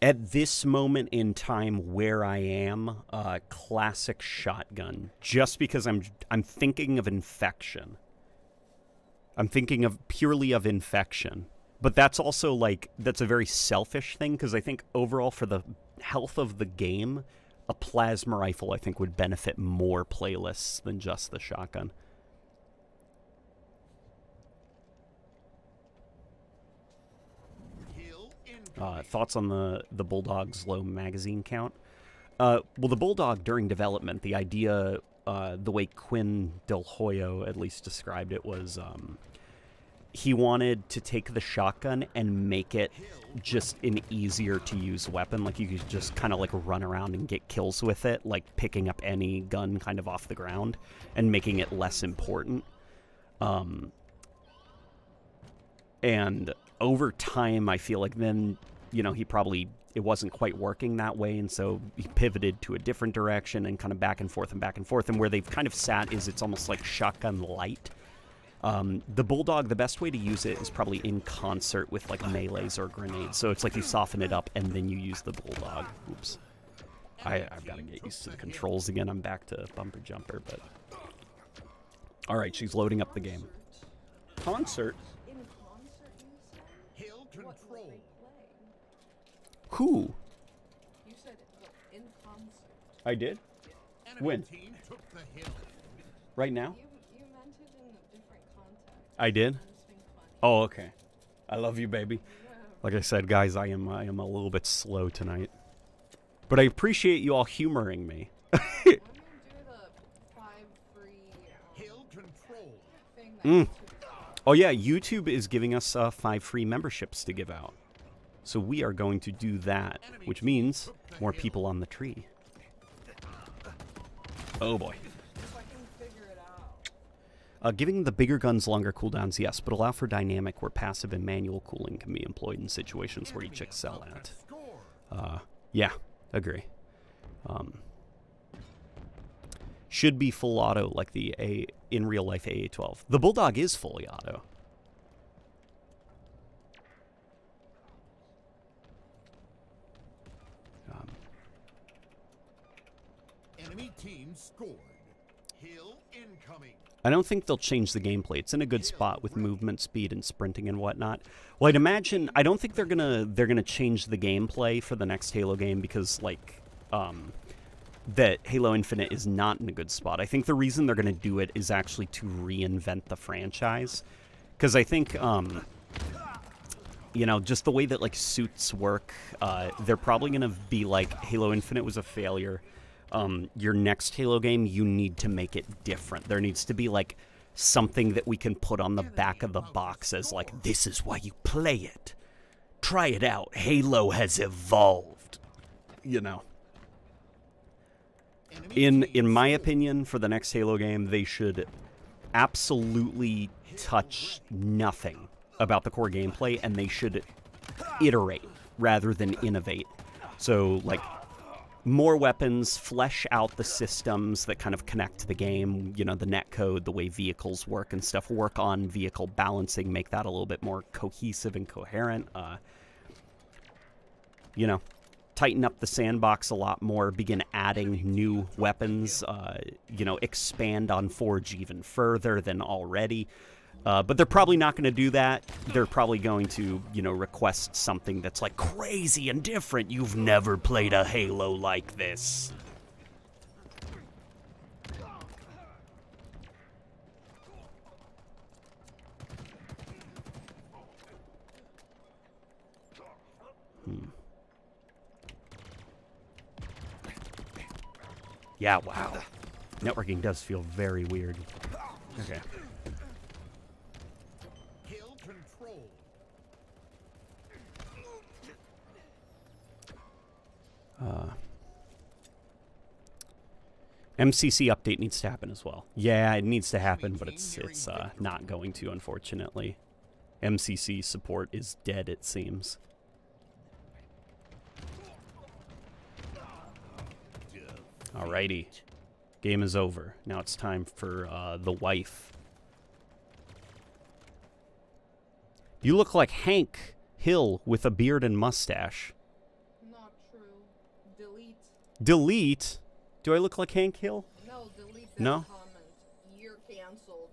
At this moment in time where I am, classic shotgun. Just because I'm thinking of infection. I'm thinking of purely of infection. But that's also like, that's a very selfish thing, because I think overall for the health of the game, a plasma rifle I think would benefit more playlists than just the shotgun. Thoughts on the Bulldog's low magazine count? Well, the Bulldog during development, the idea, the way Quinn Del Hoyo at least described it was he wanted to take the shotgun and make it just an easier to use weapon. Like you could just kind of like run around and get kills with it, like picking up any gun kind of off the ground and making it less important. And over time, I feel like then, you know, it wasn't quite working that way, and so he pivoted to a different direction and kind of back and forth. And where they've kind of sat is it's almost like shotgun light. The Bulldog, the best way to use it is probably in concert with like melees or grenades. So it's like you soften it up and then you use the Bulldog. Oops. I've got to get used to the controls again. I'm back to bumper jumper, but... Alright, she's loading up the game. Concert? In concert, you said? Hill What will control. they play? Who? You said in concert. I did? Enemy When? team took the hill. Right now? You meant it in a different context. I did? I'm just being funny. Oh, okay. I love you, baby. Yeah. Like I said, guys, I am a little bit slow tonight. But I appreciate you all humoring me. Let me do the 5 free Hill control. thing that Mm. YouTube does. Oh, yeah, YouTube is giving us 5 free memberships to give out. So we are going to do that, which means more people on the tree. Oh, boy. If I can figure it out. Giving the bigger guns longer cooldowns, yes, but allow for dynamic where passive and manual cooling can be employed in situations where each excel at. Score. Yeah, agree. Should be full auto like the in real life AA-12. The Bulldog is fully auto. Enemy team scored. Hill incoming. I don't think they'll change the gameplay. It's in a good spot with movement, speed, and sprinting and whatnot. Well, I'd imagine I don't think they're gonna change the gameplay for the next Halo game because that Halo Infinite is not in a good spot. I think the reason they're gonna do it is actually to reinvent the franchise, because I think you know, just the way that like suits work, they're probably gonna be like Halo Infinite was a failure. Your next Halo game, you need to make it different. There needs to be, like, something that we can put on the back of the box as, like, this is why you play it. Try it out. Halo has evolved. You know. In my opinion, for the next Halo game, they should absolutely touch nothing about the core gameplay, and they should iterate rather than innovate. So, like, more weapons, flesh out the systems that kind of connect to the game, you know, the netcode, the way vehicles work and stuff, work on vehicle balancing, make that a little bit more cohesive and coherent. You know, tighten up the sandbox a lot more, begin adding new weapons, you know, expand on Forge even further than already. But they're probably not going to do that. They're probably going to, you know, request something that's like crazy and different. You've never played a Halo like this. Yeah, wow. Networking does feel very weird. Okay. Hill control. MCC update needs to happen as well. Yeah, it needs to happen, but it's not going to, unfortunately. MCC support is dead, it seems. Alrighty. Game is over. Now it's time for the wife. You look like Hank Hill with a beard and mustache. Not true. Delete. Delete? Do I look like Hank Hill? No, delete that No? comment. You're canceled.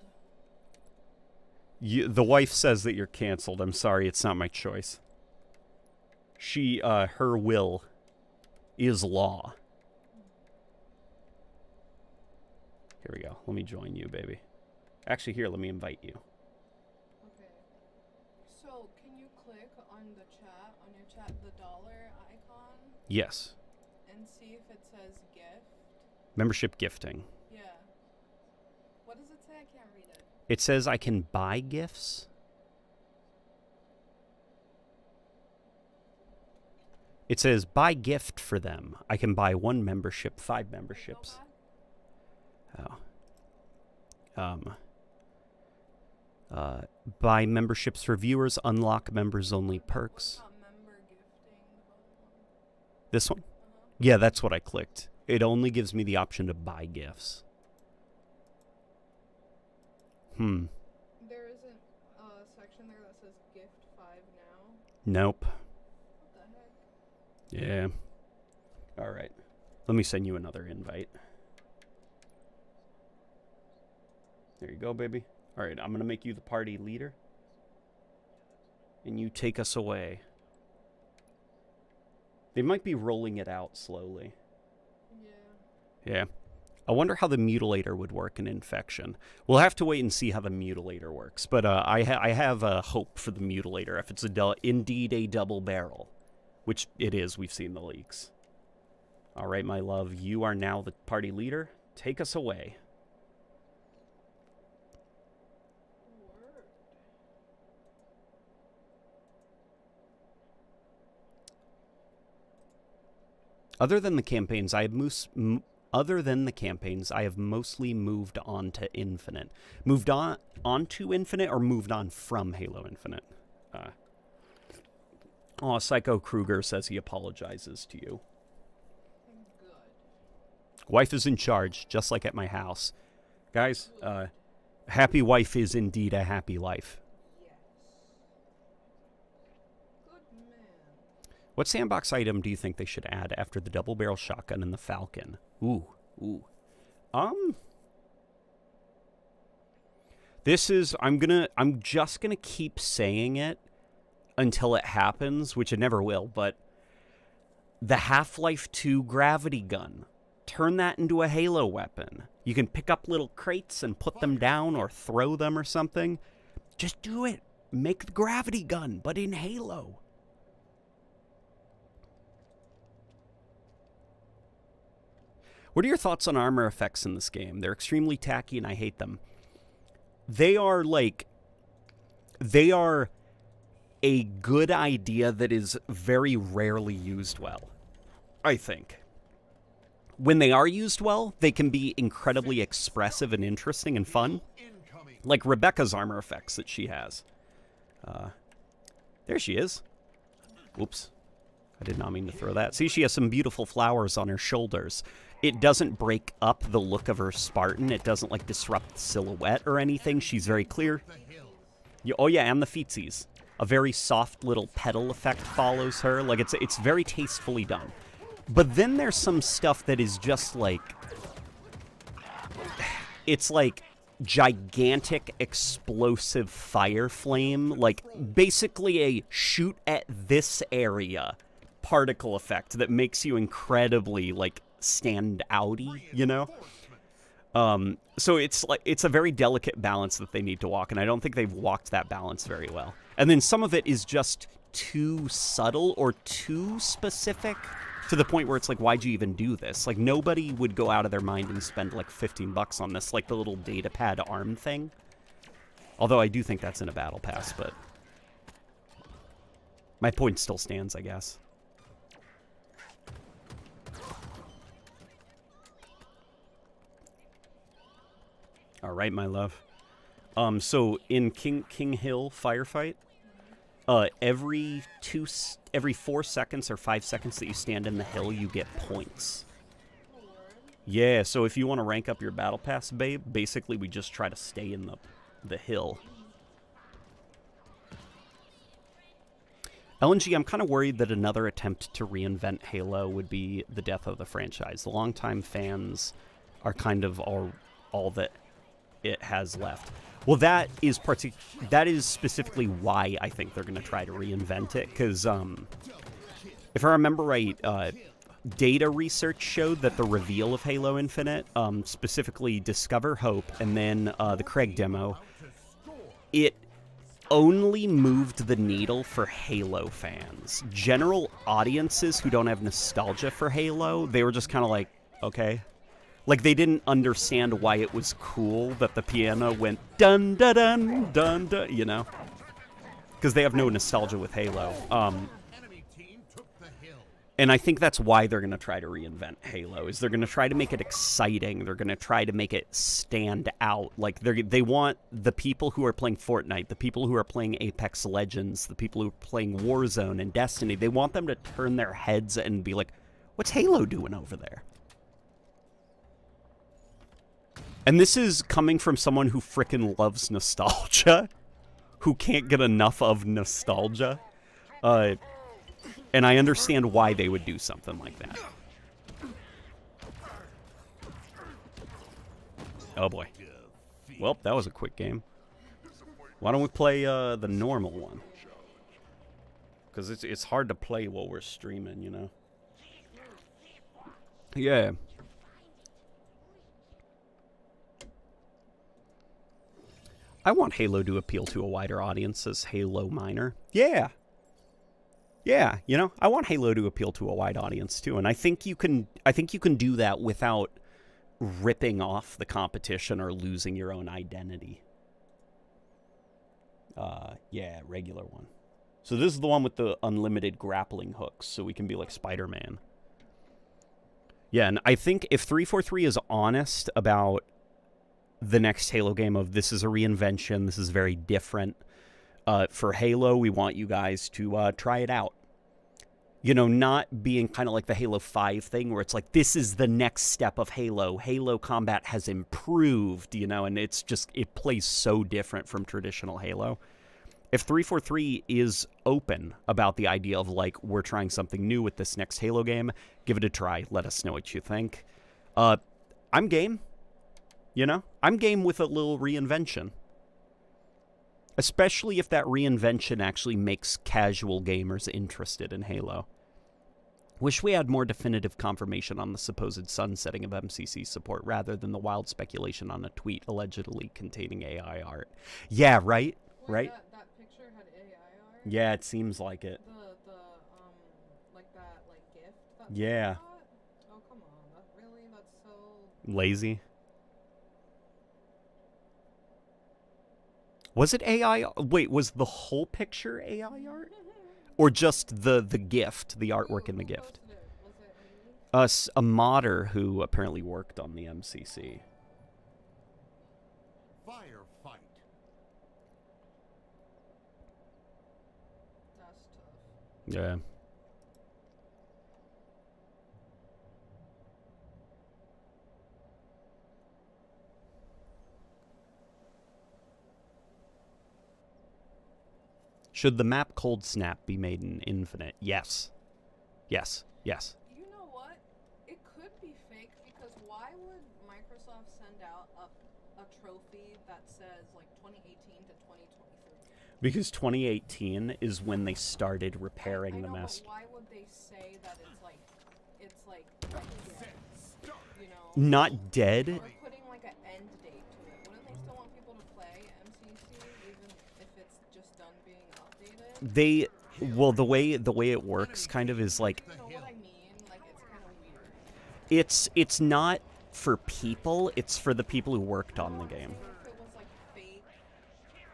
The wife says that you're canceled. I'm sorry, it's not my choice. She, her will is law. Here we go. Let me join you, baby. Actually, here, let me invite you. Okay. So, can you click on the chat, on your chat, the dollar icon? Yes. And and see if it says gift? Membership gifting. Yeah. What does it say? I can't read it. It says I can buy gifts. It says buy gift for them. I can buy 1 membership, 5 memberships. Oh. Buy memberships for viewers, unlock members only perks. Not member gifting. This one? Yeah, that's what I clicked. It only gives me the option to buy gifts. There isn't a section there that says gift 5 now. Nope. What the heck? Yeah. All right. Let me send you another invite. There you go, baby. All right, I'm going to make you the party leader. And you take us away. They might be rolling it out slowly. Yeah. Yeah. I wonder how the mutilator would work in infection. We'll have to wait and see how the mutilator works. But I have hope for the mutilator if it's indeed a double barrel. Which it is. We've seen the leaks. All right, my love. You are now the party leader. Take us away. Word. Other than the campaigns, I have mostly moved on to Infinite. Moved on to Infinite or moved on from Halo Infinite? Psycho Kruger says he apologizes to you. Good. Wife is in charge, just like at my house. Guys, happy wife is indeed a happy life. Yes. Good man. What sandbox item do you think they should add after the double barrel shotgun and the Falcon? Ooh. This is, I'm just gonna keep saying it until it happens, which it never will, but the Half-Life 2 gravity gun. Turn that into a Halo weapon. You can pick up little crates and put them down or throw them or something. Just do it. Make the gravity gun, but in Halo. What are your thoughts on armor effects in this game? They're extremely tacky and I hate them. They are a good idea that is very rarely used well, I think. When they are used well, they can be incredibly expressive and interesting and fun. Like Rebecca's armor effects that she has. There she is. Oops. I did not mean to throw that. See, she has some beautiful flowers on her shoulders. It doesn't break up the look of her Spartan. It doesn't, like, disrupt the silhouette or anything. She's very clear. Oh, yeah, and the feetsies. A very soft little pedal effect follows her. Like, it's very tastefully done. But then there's some stuff that is just, like... It's, like, gigantic explosive fire flame. Like, basically a shoot at this area particle effect that makes you incredibly, like, stand outy, you know? So it's like, it's a very delicate balance that they need to walk, and I don't think they've walked that balance very well. And then some of it is just too subtle or too specific to the point where it's like, why'd you even do this? Like, nobody would go out of their mind and spend like $15 on this, like the little data pad arm thing. Although I do think that's in a battle pass, but my point still stands, I guess. All right, my love. So in King Hill firefight, every 4 seconds or 5 seconds that you stand in the hill, you get points. Yeah, so if you want to rank up your battle pass, babe, basically we just try to stay in the hill. LNG, I'm kind of worried that another attempt to reinvent Halo would be the death of the franchise. The longtime fans are kind of all that it has left. Well, that is specifically why I think they're going to try to reinvent it, because if I remember right, data research showed that the reveal of Halo Infinite, specifically Discover Hope and then the Craig demo, it only moved the needle for Halo fans. General audiences who don't have nostalgia for Halo, they were just kind of like, okay. Like, they didn't understand why it was cool that the piano went dun dun dun dun dun, you know? Because they have no nostalgia with Halo. Enemy team took the hill. And I think that's why they're going to try to reinvent Halo, is they're going to try to make it exciting. They're going to try to make it stand out. Like, they want the people who are playing Fortnite, the people who are playing Apex Legends, the people who are playing Warzone and Destiny, they want them to turn their heads and be like, what's Halo doing over there? And this is coming from someone who frickin' loves nostalgia, who can't get enough of nostalgia. And I understand why they would do something like that. Oh boy. Well, that was a quick game. Why don't we play the normal one? Because it's hard to play while we're streaming, you know? Yeah. I want Halo to appeal to a wider audience as Halo Minor. Yeah. Yeah, you know, I want Halo to appeal to a wide audience too, and I think you can do that without ripping off the competition or losing your own identity. Yeah, regular one. So this is the one with the unlimited grappling hooks, so we can be like Spider-Man. Yeah, and I think if 343 is honest about the next Halo game of this is a reinvention, this is very different. For Halo, we want you guys to try it out. You know, not being kind of like the Halo 5 thing where it's like, this is the next step of Halo. Halo combat has improved, you know, and it's just, it plays so different from traditional Halo. If 343 is open about the idea of like, we're trying something new with this next Halo game, give it a try. Let us know what you think. I'm game. You know, I'm game with a little reinvention. Especially if that reinvention actually makes casual gamers interested in Halo. Wish we had more definitive confirmation on the supposed sunsetting of MCC support rather than the wild speculation on a tweet allegedly containing AI art. Yeah, right? Wait, Right? That picture had AI art? Yeah, it seems like it. Like that, like, gift? That Yeah. got? Oh, come on. That's so... Lazy. Was it AI? Wait, was the whole picture AI art? Or just the gift, the artwork in the gift? Posted it? Was it A modder who apparently worked on the MCC. Firefight. That's tough. Yeah. Should the map Cold Snap be made in Infinite? Yes. Yes. Yes. You know what? It could be fake because why would Microsoft send out a trophy that says like 2018 to 2023? Because 2018 is when they started repairing I the know, master. but why would they say that it's like dead, you know? Not dead. Or putting like an end date to it. Wouldn't they still want people to play MCC even if it's just done being updated? Well, the way it works kind of is like You know what I mean? Like it's kind of weird. it's not for people, it's for the people who worked on the game. If it was like fake,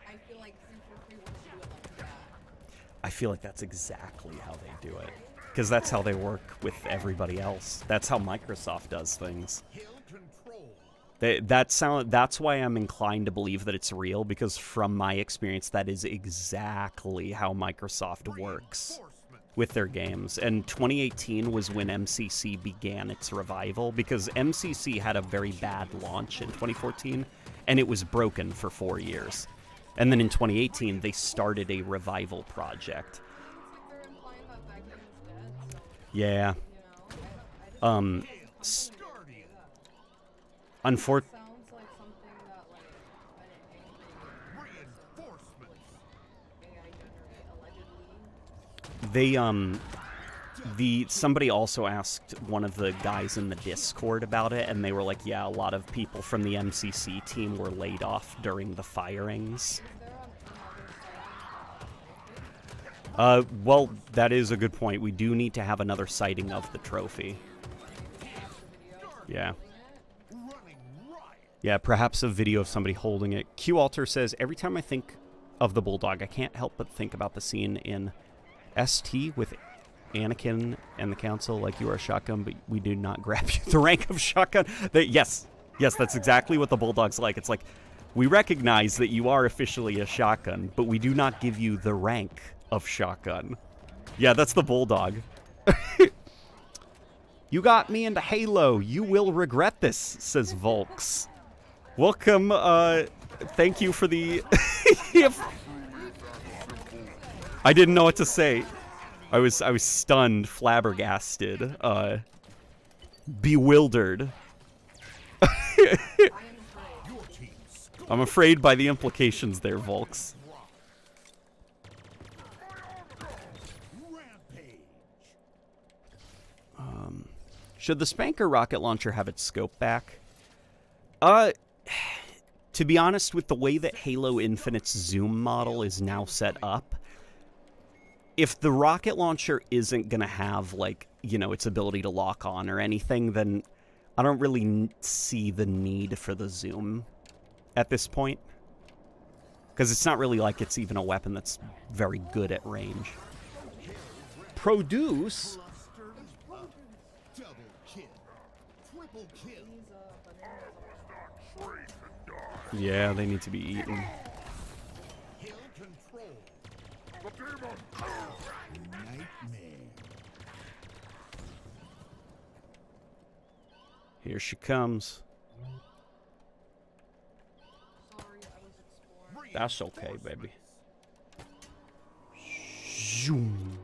I feel like 343 wouldn't do it like that. I feel like that's exactly how they do it. Because that's how they work with everybody else. That's how Microsoft does things. Hill control. That's why I'm inclined to believe that it's real, because from my experience, that is exactly how Microsoft works with their games. And 2018 was when MCC began its revival, because MCC had a very bad launch in 2014, and it was broken for 4 years. And then in 2018, they started a revival project. It's like they're implying that that game is dead. So, Yeah. you know, I just Guardian. Unfortunately, sounds like something that like an angry Reinforcements. AI generate allegedly. somebody also asked one of the guys in the Discord about it, and they were like, yeah, a lot of people from the MCC team were laid off during the firings. Is there another site Well, that is a good point. We do need to have another sighting of the trophy. Yeah. Running riot. Yeah, perhaps a video of somebody holding it. Q Alter says, every time I think of the Bulldog, I can't help but think about the scene in ST with Anakin and the Council, like you are a shotgun, but we do not grab you the rank of shotgun. Yes, that's exactly what the Bulldog's like. It's like, we recognize that you are officially a shotgun, but we do not give you the rank of shotgun. Yeah, that's the Bulldog. You got me into Halo. You will regret this, says Volks. Welcome, thank you for the... I didn't know what to say. I was stunned, flabbergasted, bewildered. I'm afraid by the implications there, Volks. Should the Spanker rocket launcher have its scope back? To be honest, with the way that Halo Infinite's zoom model is now set up, if the rocket launcher isn't going to have, like, you know, its ability to lock on or anything, then I don't really see the need for the zoom at this point. Because it's not really like it's even a weapon that's very good at range. Produce? Double kill. Triple kill. Yeah, they need to be eaten. Hill control. Nightmare. Here she comes. Sorry, I was exploring. That's okay, baby. Zoom.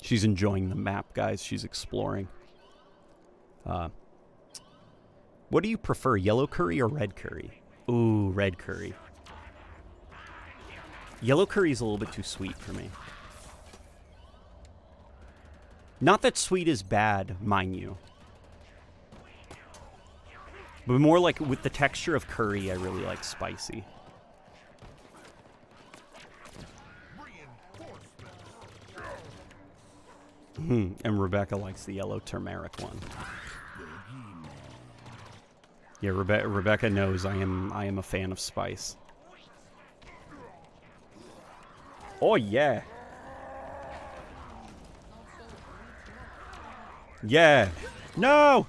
She's enjoying the map, guys. She's exploring. What do you prefer, yellow curry or red curry? Ooh, red curry. Yellow curry is a little bit too sweet for me. Not that sweet is bad, mind you. But more like with the texture of curry, I really like spicy. And Rebecca likes the yellow turmeric one. Yeah, Rebecca knows I am a fan of spice. Oh yeah. Yeah. No.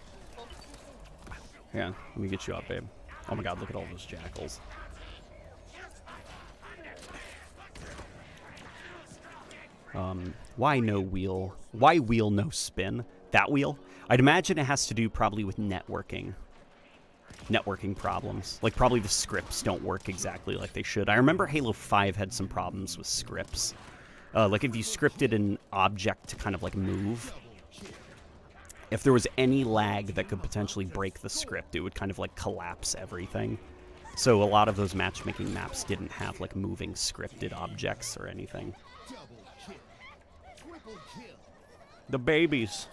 Yeah, let me get you up, babe. Oh my god, look at all those jackals. Why no wheel? Why wheel no spin? That wheel? I'd imagine it has to do probably with networking problems. Like, probably the scripts don't work exactly like they should. I remember Halo 5 had some problems with scripts. Like, if you scripted an object to kind of, like, move, if there was any lag that could potentially break the script, it would kind of, like, collapse everything. So a lot of those matchmaking maps didn't have, like, moving scripted objects or anything. The babies.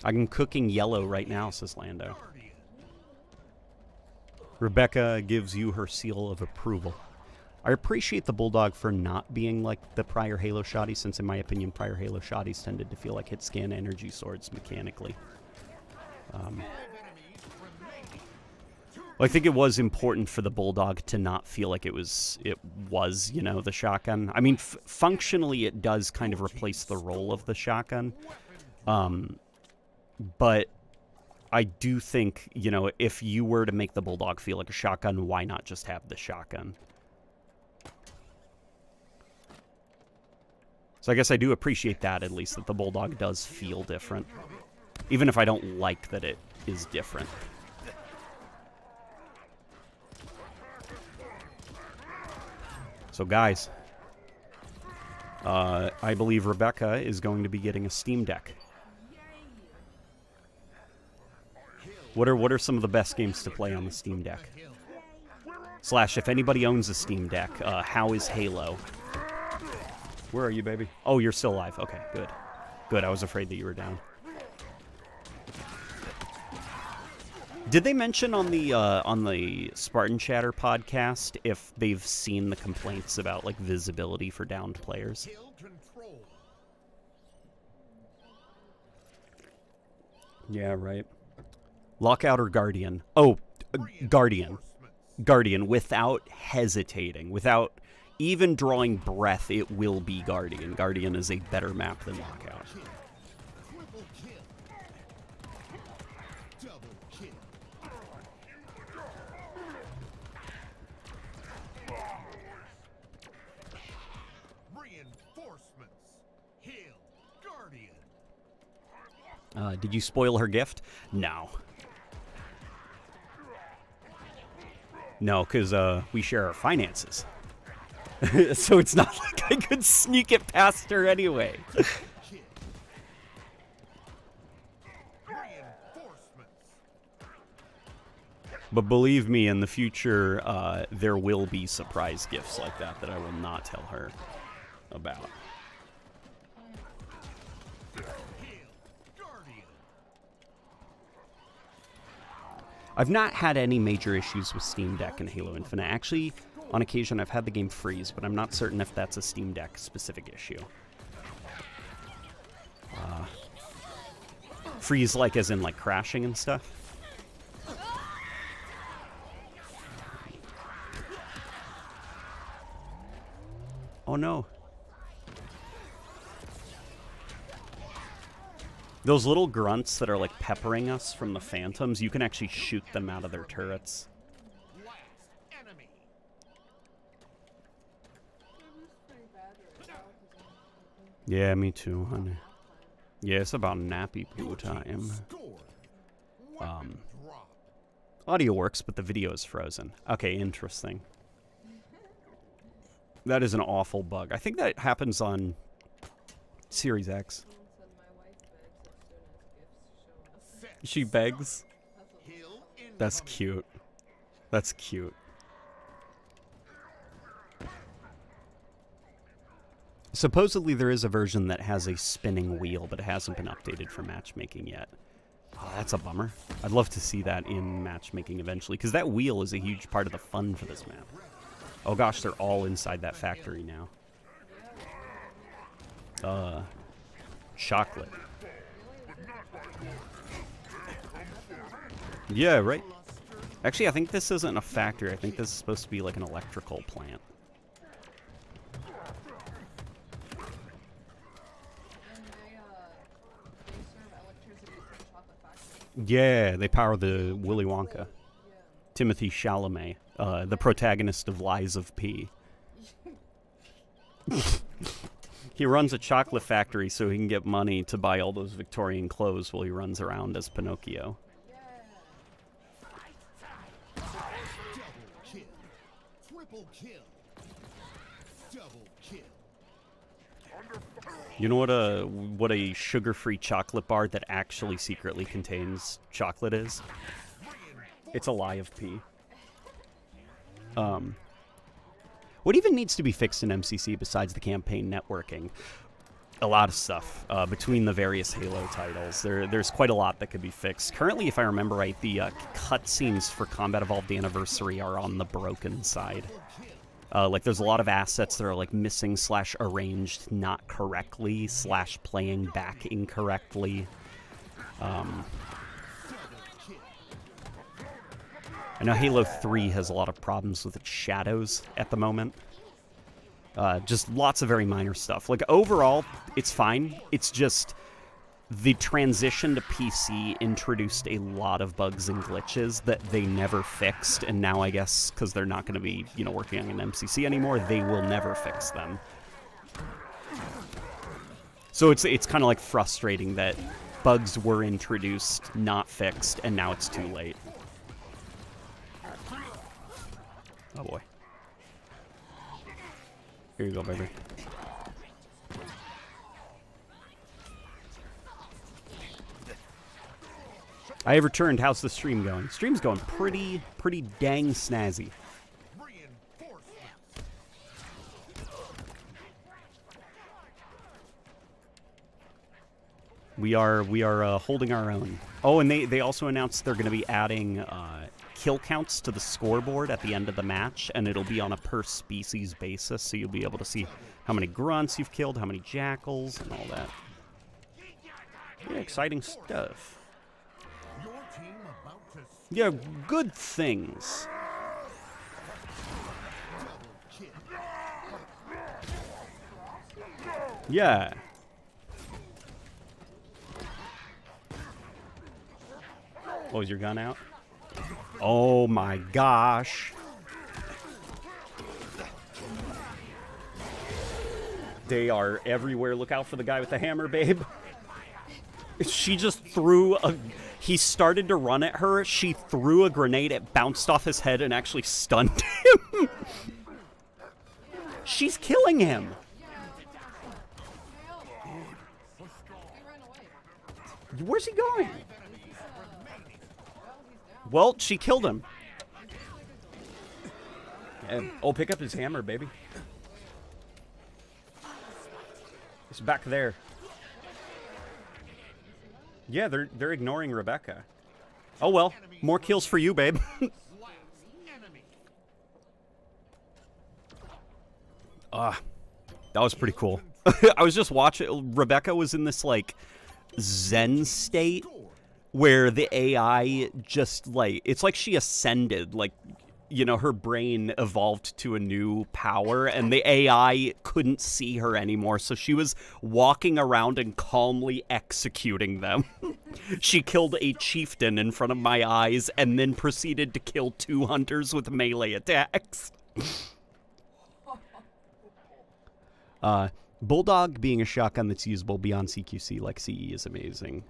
I'm cooking yellow right now, says Lando. Rebecca gives you her seal of approval. I appreciate the Bulldog for not being like the prior Halo shotties, since in my opinion, prior Halo shotties tended to feel like hit scan energy swords mechanically. I think it was important for the Bulldog to not feel like it was, you know, the shotgun. I mean, functionally, it does kind of replace the role of the shotgun. But I do think, you know, if you were to make the Bulldog feel like a shotgun, why not just have the shotgun? So I guess I do appreciate that, at least, that the Bulldog does feel different. Even if I don't like that it is different. So guys, I believe Rebecca is going to be getting a Steam Deck. What are some of the best games to play on the Steam Deck? Slash, if anybody owns a Steam Deck, how is Halo? Where are you, baby? Oh, you're still alive. Okay, good. Good, I was afraid that you were down. Did they mention on the Spartan Chatter podcast if they've seen the complaints about like visibility for downed players? Hill control. Yeah, right. Lockout or Guardian? Oh, Guardian. Reinforcements. Guardian, without hesitating, without even drawing breath, it will be Guardian. Guardian is a better map than Lockout. Kill. Triple kill. Double kill. Reinforcements. Hill. Guardian. Did you spoil her gift? No. No, because we share our finances. So it's not like I could sneak it past her anyway. Kill. Reinforcements. But believe me, in the future, there will be surprise gifts like that I will not tell her about. Hill. Guardian. I've not had any major issues with Steam Deck and Halo Infinite. Actually, on occasion, I've had the game freeze, but I'm not certain if that's a Steam Deck specific issue. Freeze, like, as in, like, crashing and stuff? Oh, no. Those little grunts that are, like, peppering us from the phantoms, you can actually shoot them out of their turrets. Last enemy. Yeah, me too, honey. Yeah, it's about nappy poo Your team time. scored. Weapon drop. Audio works, but the video is frozen. Okay, interesting. That is an awful bug. I think that happens on Series X. Someone said my wife begs as soon as gifts show up. Set She begs. That's what Hill incoming. That's cute. That's cute. Supposedly there is a version that has a spinning wheel, but it hasn't been updated for matchmaking yet. Oh, that's a bummer. I'd love to see that in matchmaking eventually, because that wheel is a huge part of the fun for this map. Oh gosh, they're all inside that factory now. Chocolate. Yeah, right. Actually, I think this isn't a factory. I think this is supposed to be like an electrical plant. And they serve electricity to the chocolate factory. Yeah, they power the Willy Wonka. Yeah. Timothy Chalamet, the protagonist of Lies of P. He runs a chocolate factory so he can get money to buy all those Victorian clothes while he runs around as Pinocchio. Double kill. Triple kill. Double kill. You know what a sugar-free chocolate bar that actually secretly contains chocolate is? It's a Lie of P. What even needs to be fixed in MCC besides the campaign networking? A lot of stuff between the various Halo titles. There's quite a lot that could be fixed. Currently, if I remember right, the cutscenes for Combat Evolved Anniversary are on the broken side. Like, there's a lot of assets that are, like, missing / arranged not correctly / playing back incorrectly. I know Halo 3 has a lot of problems with its shadows at the moment. Just lots of very minor stuff. Like, overall, it's fine. It's just the transition to PC introduced a lot of bugs and glitches that they never fixed, and now I guess because they're not going to be, working on an MCC anymore, they will never fix them. So it's kind of like frustrating that bugs were introduced, not fixed, and now it's too late. Oh boy. Here you go, baby. I have returned. How's the stream going? Stream's going pretty dang snazzy. Reinforcements. We are holding our own. Oh, and they also announced they're going to be adding kill counts to the scoreboard at the end of the match, and it'll be on a per species basis, so you'll be able to see how many grunts you've killed, how many jackals, and all that. Yeah, exciting stuff. Your team about to Yeah, good things. double kill. Yeah. Oh, is your gun out? Oh my gosh. They are everywhere. Look out for the guy with the hammer, babe. She just threw a... He started to run at her. She threw a grenade. It bounced off his head and actually stunned him. She's killing him. Where's he going? Well, she killed him. Oh, pick up his hammer, baby. It's back there. Yeah, they're ignoring Rebecca. Oh well, more kills for you, babe. That was pretty cool. I was just watching. Rebecca was in this like Zen state where the AI just like, it's like she ascended, like, you know, her brain evolved to a new power and the AI couldn't see her anymore. So she was walking around and calmly executing them. She killed a chieftain in front of my eyes and then proceeded to kill 2 hunters with melee attacks. Bulldog being a shotgun that's usable beyond CQC like CE is amazing.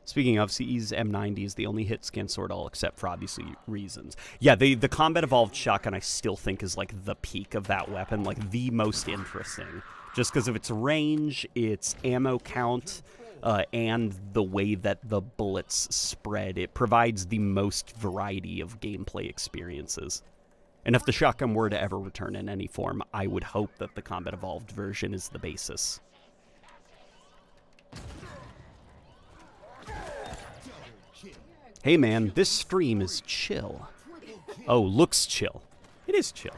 Speaking of, CE's M90 is the only hit scan sword all except for obviously reasons. Yeah, the combat evolved shotgun I still think is like the peak of that weapon, like the most interesting. Just because of its range, its ammo count, and the way that the bullets spread. It provides the most variety of gameplay experiences. And if the shotgun were to ever return in any form, I would hope that the combat evolved version is the basis. Hey man, this stream is chill. Oh, looks chill. It is chill.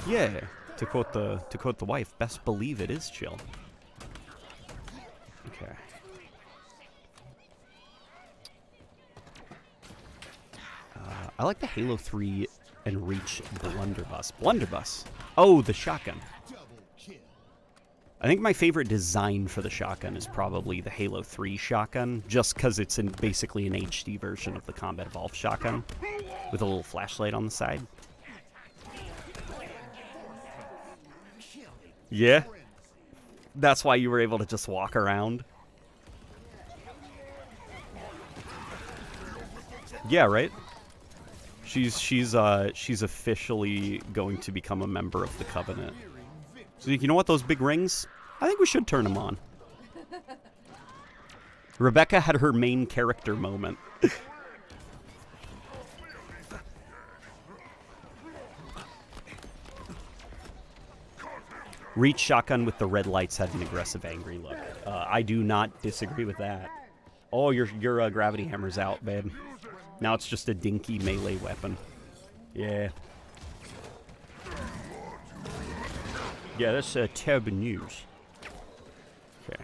Yeah, to quote the wife, best believe it is chill. Okay. I like the Halo 3 and Reach blunderbuss. Blunderbuss. Oh, the shotgun. I think my favorite design for the shotgun is probably the Halo 3 shotgun, just because it's basically an HD version of the Combat Evolved shotgun, with a little flashlight on the side. Yeah? That's why you were able to just walk around? Yeah, right? She's officially going to become a member of the Covenant. So you know what, those big rings? I think we should turn them on. Rebecca had her main character moment. Reach shotgun with the red lights had an aggressive, angry look. I do not disagree with that. Oh, your gravity hammer's out, babe. Now it's just a dinky melee weapon. Yeah. Yeah, that's terrible news. Okay.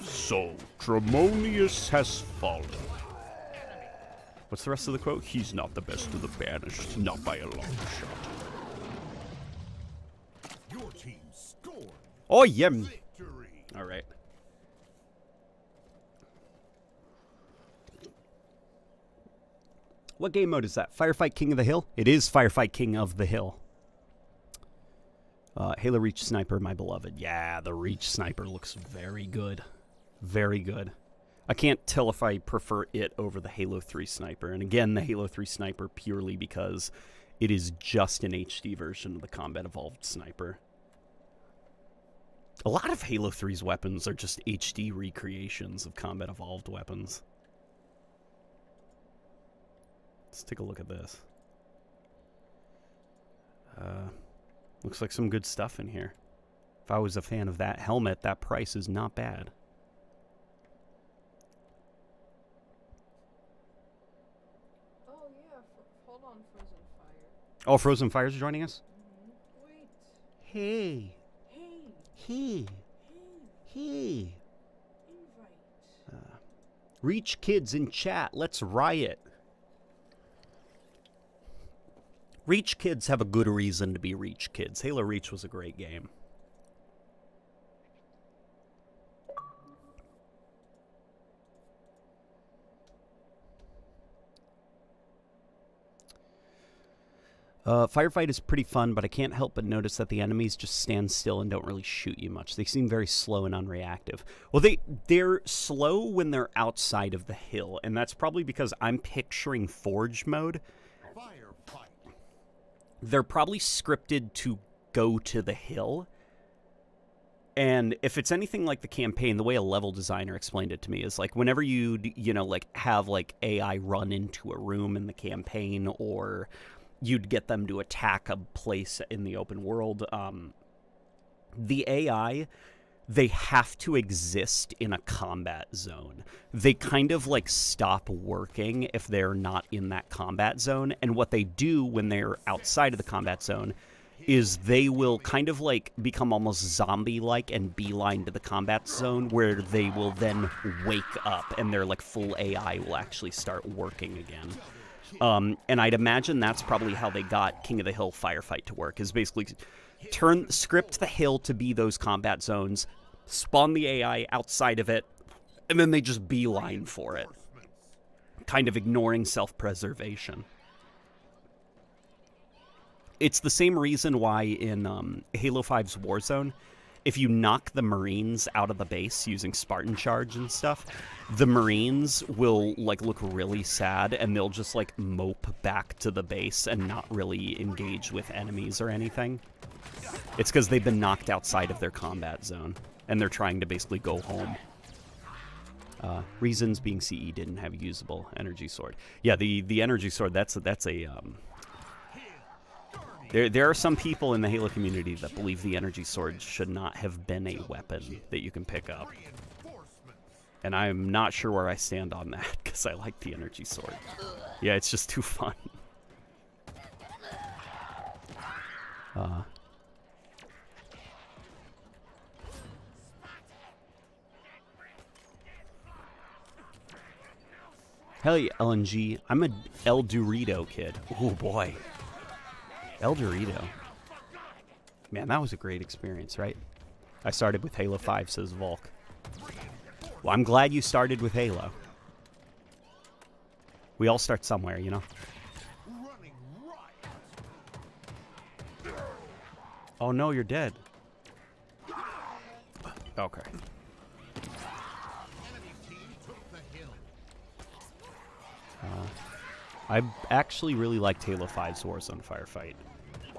So, Tremonius has fallen. What's the rest of the quote? He's not the best of the banished, not by a long shot. Your team scored. Oh, yeah. Victory. All right. What game mode is that? Firefight King of the Hill? It is Firefight King of the Hill. Halo Reach Sniper, my beloved. Yeah, the Reach Sniper looks very good. Very good. I can't tell if I prefer it over the Halo 3 Sniper. And again, the Halo 3 Sniper purely because it is just an HD version of the Combat Evolved Sniper. A lot of Halo 3's weapons are just HD recreations of Combat Evolved weapons. Let's take a look at this. Looks like some good stuff in here. If I was a fan of that helmet, that price is not bad. Oh yeah, hold on, Frozen Fire. Oh, Frozen Fire's joining us? Wait. Hey. Hey. Hey. Hey. Invite. Reach kids in chat. Let's riot. Reach kids have a good reason to be Reach kids. Halo Reach was a great game. Firefight is pretty fun, but I can't help but notice that the enemies just stand still and don't really shoot you much. They seem very slow and unreactive. Well, they're slow when they're outside of the hill, and that's probably because I'm picturing Forge mode. Firefight. They're probably scripted to go to the hill. And if it's anything like the campaign, the way a level designer explained it to me is like whenever you like have like AI run into a room in the campaign, or you'd get them to attack a place in the open world, the AI, they have to exist in a combat zone. They kind of like stop working if they're not in that combat zone. And what they do when they're outside of the combat zone is they will kind of like become almost zombie-like and beeline to the combat zone, where they will then wake up and their like full AI will actually start working again. And I'd imagine that's probably how they got King of the Hill Firefight to work, is basically script the hill to be those combat zones, spawn the AI outside of it, and then they just beeline for it, kind of ignoring self-preservation. It's the same reason why in Halo 5's Warzone, if you knock the Marines out of the base using Spartan Charge and stuff, the Marines will like look really sad and they'll just like mope back to the base and not really engage with enemies or anything. It's because they've been knocked outside of their combat zone and they're trying to basically go home. Reasons being CE didn't have usable energy sword. Yeah, the energy sword, that's a There are some people in the Halo community that believe the energy sword should not have been a weapon that you can pick up. And I'm not sure where I stand on that, because I like the energy sword. Yeah, it's just too fun. Hell yeah, LNG. I'm a El Dorito kid. Oh boy. El Dorito. Man, that was a great experience, right? I started with Halo 5, says Volk. Well, I'm glad you started with Halo. We all start somewhere, you know? Oh no, you're dead. Okay. I actually really liked Halo 5's Warzone Firefight.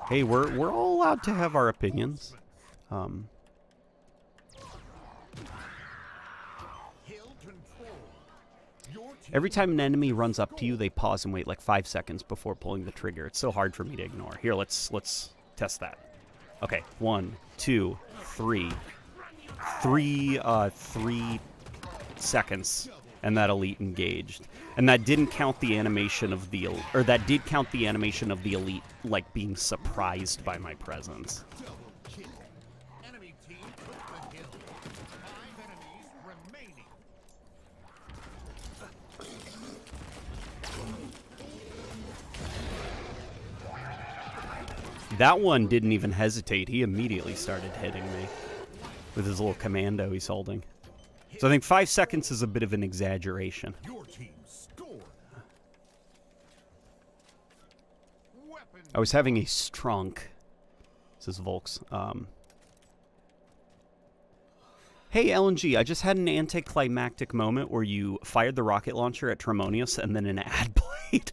Hey, we're all allowed to have our opinions. Every time an enemy runs up to you, they pause and wait like 5 seconds before pulling the trigger. It's so hard for me to ignore. Here, let's test that. Okay, 1, 2, 3. 3 seconds, and that elite engaged. And that didn't count the animation of the, or that did count the animation of the elite, like, being surprised by my presence. Enemy team took the hill. 5 enemies remaining. That one didn't even hesitate. He immediately started hitting me with his little commando he's holding. So I think 5 seconds is a bit of an exaggeration. Your team scored. I was having a strunk, says Volks. Hey, LNG, I just had an anticlimactic moment where you fired the rocket launcher at Tremonius and then an ad played.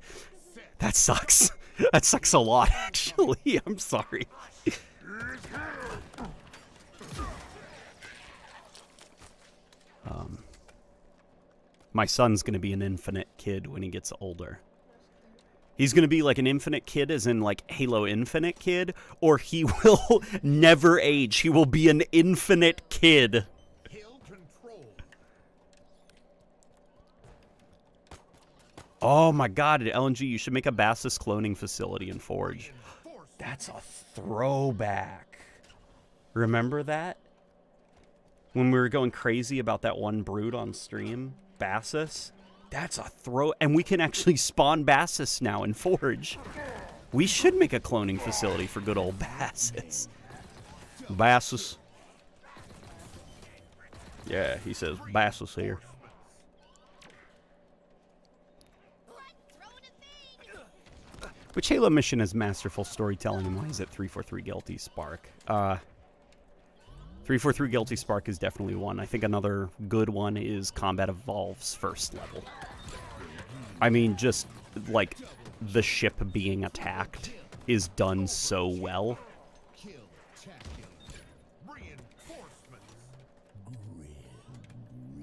That sucks. That sucks a lot, actually. I'm sorry. My son's going to be an infinite kid when he gets older. He's going to be like an infinite kid, as in like Halo Infinite kid, or he will never age. He will be an infinite kid. Hill control. Oh my god, LNG, you should make a Bassus cloning facility in Forge. That's a throwback. Remember that? When we were going crazy about that one brood on stream? Bassus? That's a throw. And we can actually spawn Bassus now in Forge. We should make a cloning facility for good old Bassus. Bassus. Yeah, he says Bassus here. Which Halo mission has masterful storytelling, and why is it 343 Guilty Spark? 343 Guilty Spark is definitely one. I think another good one is Combat Evolve's first level. I mean, just, like, the ship being attacked is done so well. Kill champion. Reinforcements.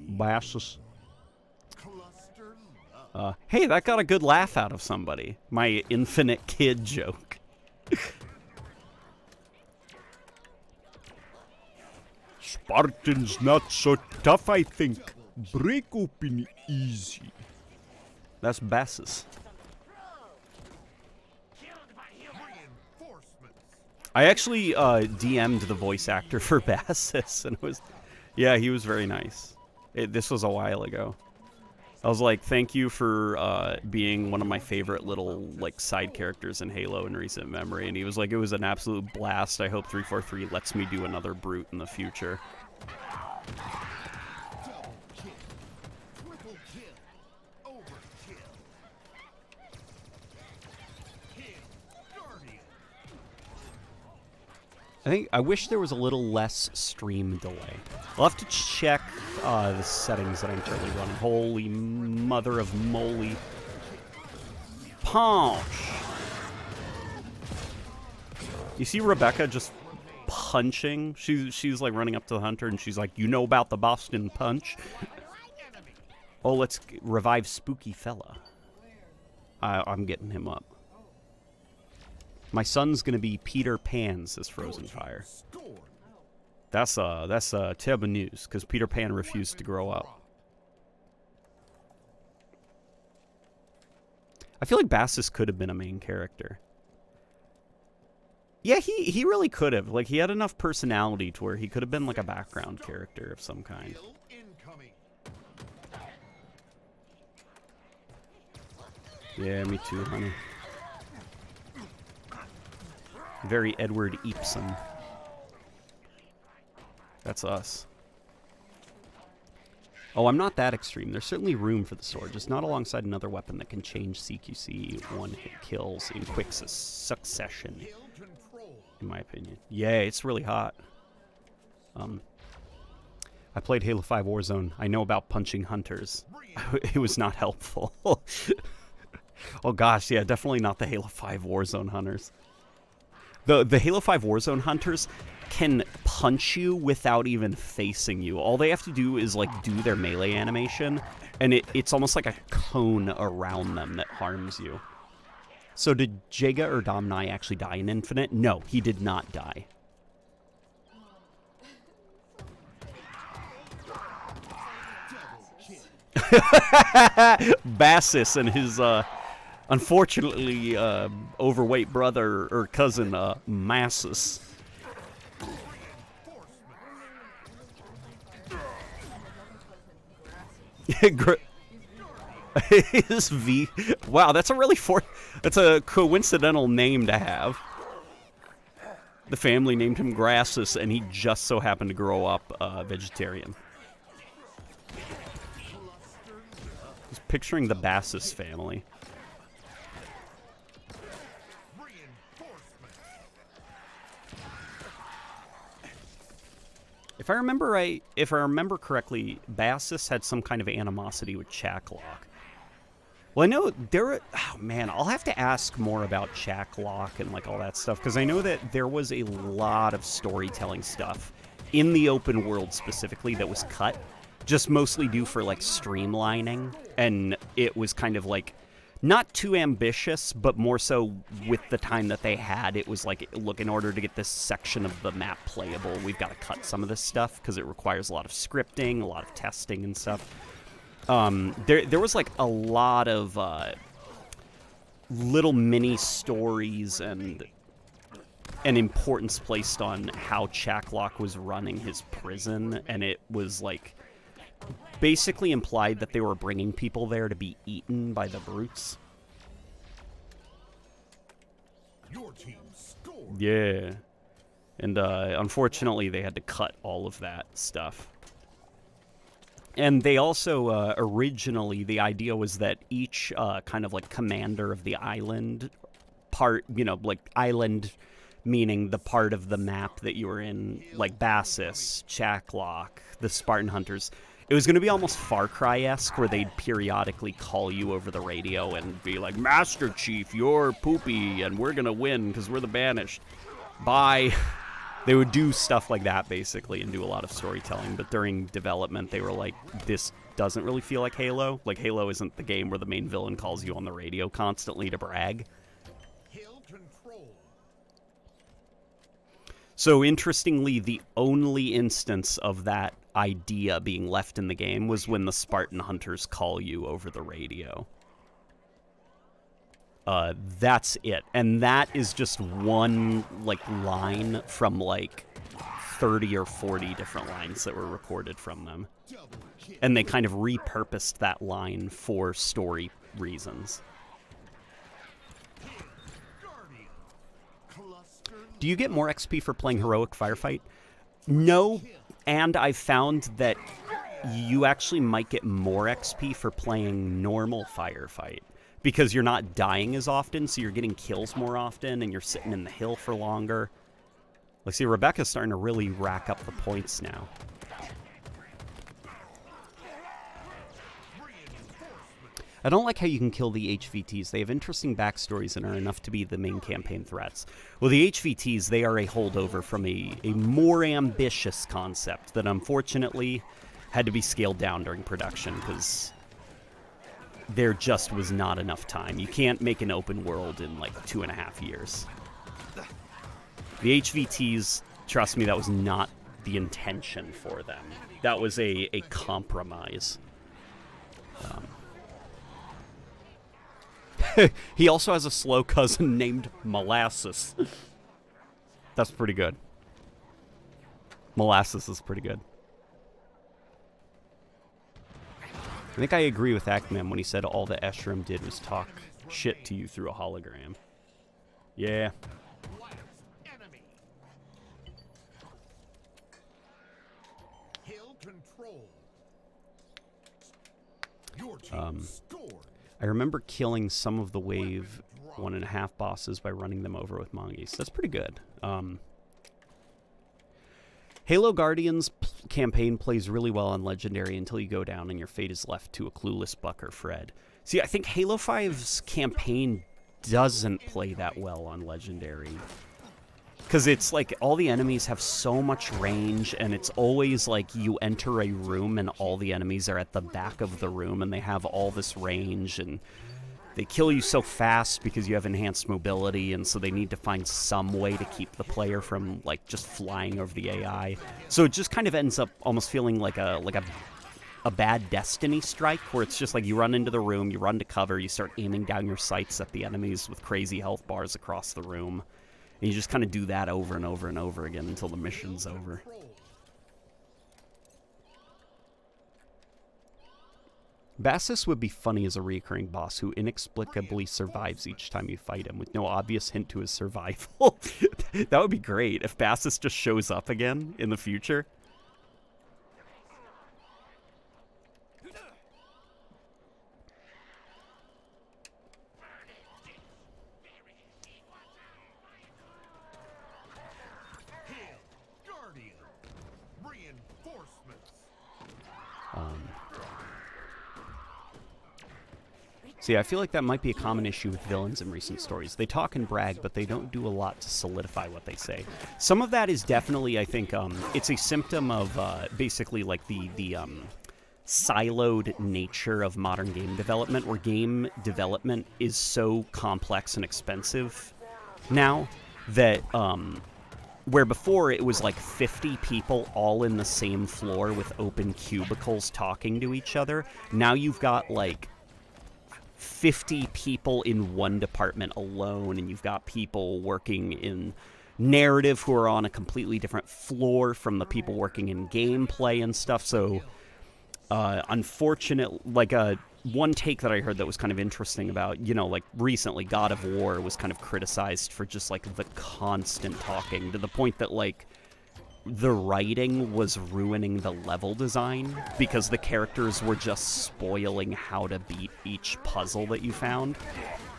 Bassus. Cluster love. Hey, that got a good laugh out of somebody. My infinite kid joke. Spartan's not so tough, I think. Break open easy. That's Bassus. Reinforcements. I actually DM'd the voice actor for Bassus, and it was, yeah, he was very nice. This was a while ago. I was like, thank you for being one of my favorite little like side characters in Halo in recent memory. And he was like, it was an absolute blast. I hope 343 lets me do another brute in the future. Double kill. Triple kill. Overkill. Kill. Guardian. I wish there was a little less stream delay. I'll have to check the settings that I'm currently running. Holy mother of moly. Punch! You see Rebecca just punching? She's like running up to the hunter and she's like, you know about the Boston Punch? Oh, let's revive Spooky Fella. I'm getting him up. My son's gonna be Peter Pan's this Frozen Fire. Score. That's terrible news, because Peter Pan refused to grow up. I feel like Bassus could have been a main character. Yeah, he really could have. Like, he had enough personality to where he could have been like a background character of some kind. Kill incoming. Yeah, me too, honey. Very Edward Eepson. That's us. Oh, I'm not that extreme. There's certainly room for the sword, just not alongside another weapon that can change CQC one-hit kills in quick succession, Kill control. in my opinion. Yeah, it's really hot. I played Halo 5 Warzone. I know about punching hunters. It was not helpful. Oh gosh, yeah, definitely not the Halo 5 Warzone hunters. The Halo 5 Warzone hunters can punch you without even facing you. All they have to do is like do their melee animation, and it's almost like a cone around them that harms you. So did Jega or Domnai actually die in Infinite? No, he did not die. Bassus and his unfortunately overweight brother or cousin Massus. His V. Wow, that's a really that's a coincidental name to have. The family named him Grassus, and he just so happened to grow up vegetarian. Just picturing the Bassus family. If I remember correctly, Bassus had some kind of animosity with Chaklock. Well, I know oh man, I'll have to ask more about Chaklock and like all that stuff, because I know that there was a lot of storytelling stuff in the open world specifically that was cut, just mostly due for like streamlining, and it was kind of like not too ambitious, but more so with the time that they had. It was like, look, in order to get this section of the map playable, we've got to cut some of this stuff because it requires a lot of scripting, a lot of testing and stuff. There was like a lot of little mini stories and an importance placed on how Chaklock was running his prison, and it was like basically implied that they were bringing people there to be eaten by the brutes. Your team scored. Yeah. And unfortunately, they had to cut all of that stuff. And they also, originally, the idea was that each kind of like commander of the island part, you know, like island meaning the part of the map that you were in, like Bassus, Chaklock, the Spartan Hunters. It was going to be almost Far Cry-esque, where they'd periodically call you over the radio and be like, Master Chief, you're poopy, and we're going to win because we're the Banished. Bye. They would do stuff like that, basically, and do a lot of storytelling. But during development, they were like, this doesn't really feel like Halo. Like, Halo isn't the game where the main villain calls you on the radio constantly to brag. Hill control. So, interestingly, the only instance of that idea being left in the game was when the Spartan Hunters call you over the radio. That's it. And that is just one, like, line from, like, 30 or 40 different lines that were recorded from them. Double kill. And they kind of repurposed that line for story reasons. Guardian. Cluster. Do you get more XP for playing Heroic Firefight? No, and I've found that you actually might get more XP for playing normal Firefight, because you're not dying as often, so you're getting kills more often, and you're sitting in the hill for longer. Like, see, Rebecca's starting to really rack up the points now. I don't like how you can kill the HVTs. They have interesting backstories and are enough to be the main campaign threats. Well, the HVTs, they are a holdover from a more ambitious concept that unfortunately had to be scaled down during production because there just was not enough time. You can't make an open world in like 2.5 years. The HVTs, trust me, that was not the intention for them. That was a compromise. He also has a slow cousin named Molasses. That's pretty good. Molasses is pretty good. I think I agree with Ackman when he said all that Eshram did was talk shit to you through a hologram. Yeah. Last enemy. Hill control. Your team scored. I remember killing some of the Wave 1.5 bosses by running them over with Mongoose. That's pretty good. Halo Guardians campaign plays really well on Legendary until you go down and your fate is left to a clueless Buck or Fred. See, I think Halo 5's campaign doesn't play that well on Legendary. Because it's like all the enemies have so much range, and it's always like you enter a room and all the enemies are at the back of the room and they have all this range, and they kill you so fast because you have enhanced mobility, and so they need to find some way to keep the player from like just flying over the AI. So it just kind of ends up almost feeling like a bad Destiny strike, where it's just like you run into the room, you run to cover, you start aiming down your sights at the enemies with crazy health bars across the room. And you just kind of do that over and over and over again until the mission's over. Bassus would be funny as a recurring boss who inexplicably survives each time you fight him with no obvious hint to his survival. That would be great if Bassus just shows up again in the future. Guardian. Reinforcements. See, I feel like that might be a common issue with villains in recent stories. They talk and brag, but they don't do a lot to solidify what they say. Some of that is definitely, I think, it's a symptom of basically like the siloed nature of modern game development, where game development is so complex and expensive now that where before it was like 50 people all in the same floor with open cubicles talking to each other. Now you've got like 50 people in one department alone, and you've got people working in narrative who are on a completely different floor from the people working in gameplay and stuff. So unfortunate, like one take that I heard that was kind of interesting about, you know, like recently God of War was kind of criticized for just like the constant talking, to the point that like the writing was ruining the level design because the characters were just spoiling how to beat each puzzle that you found.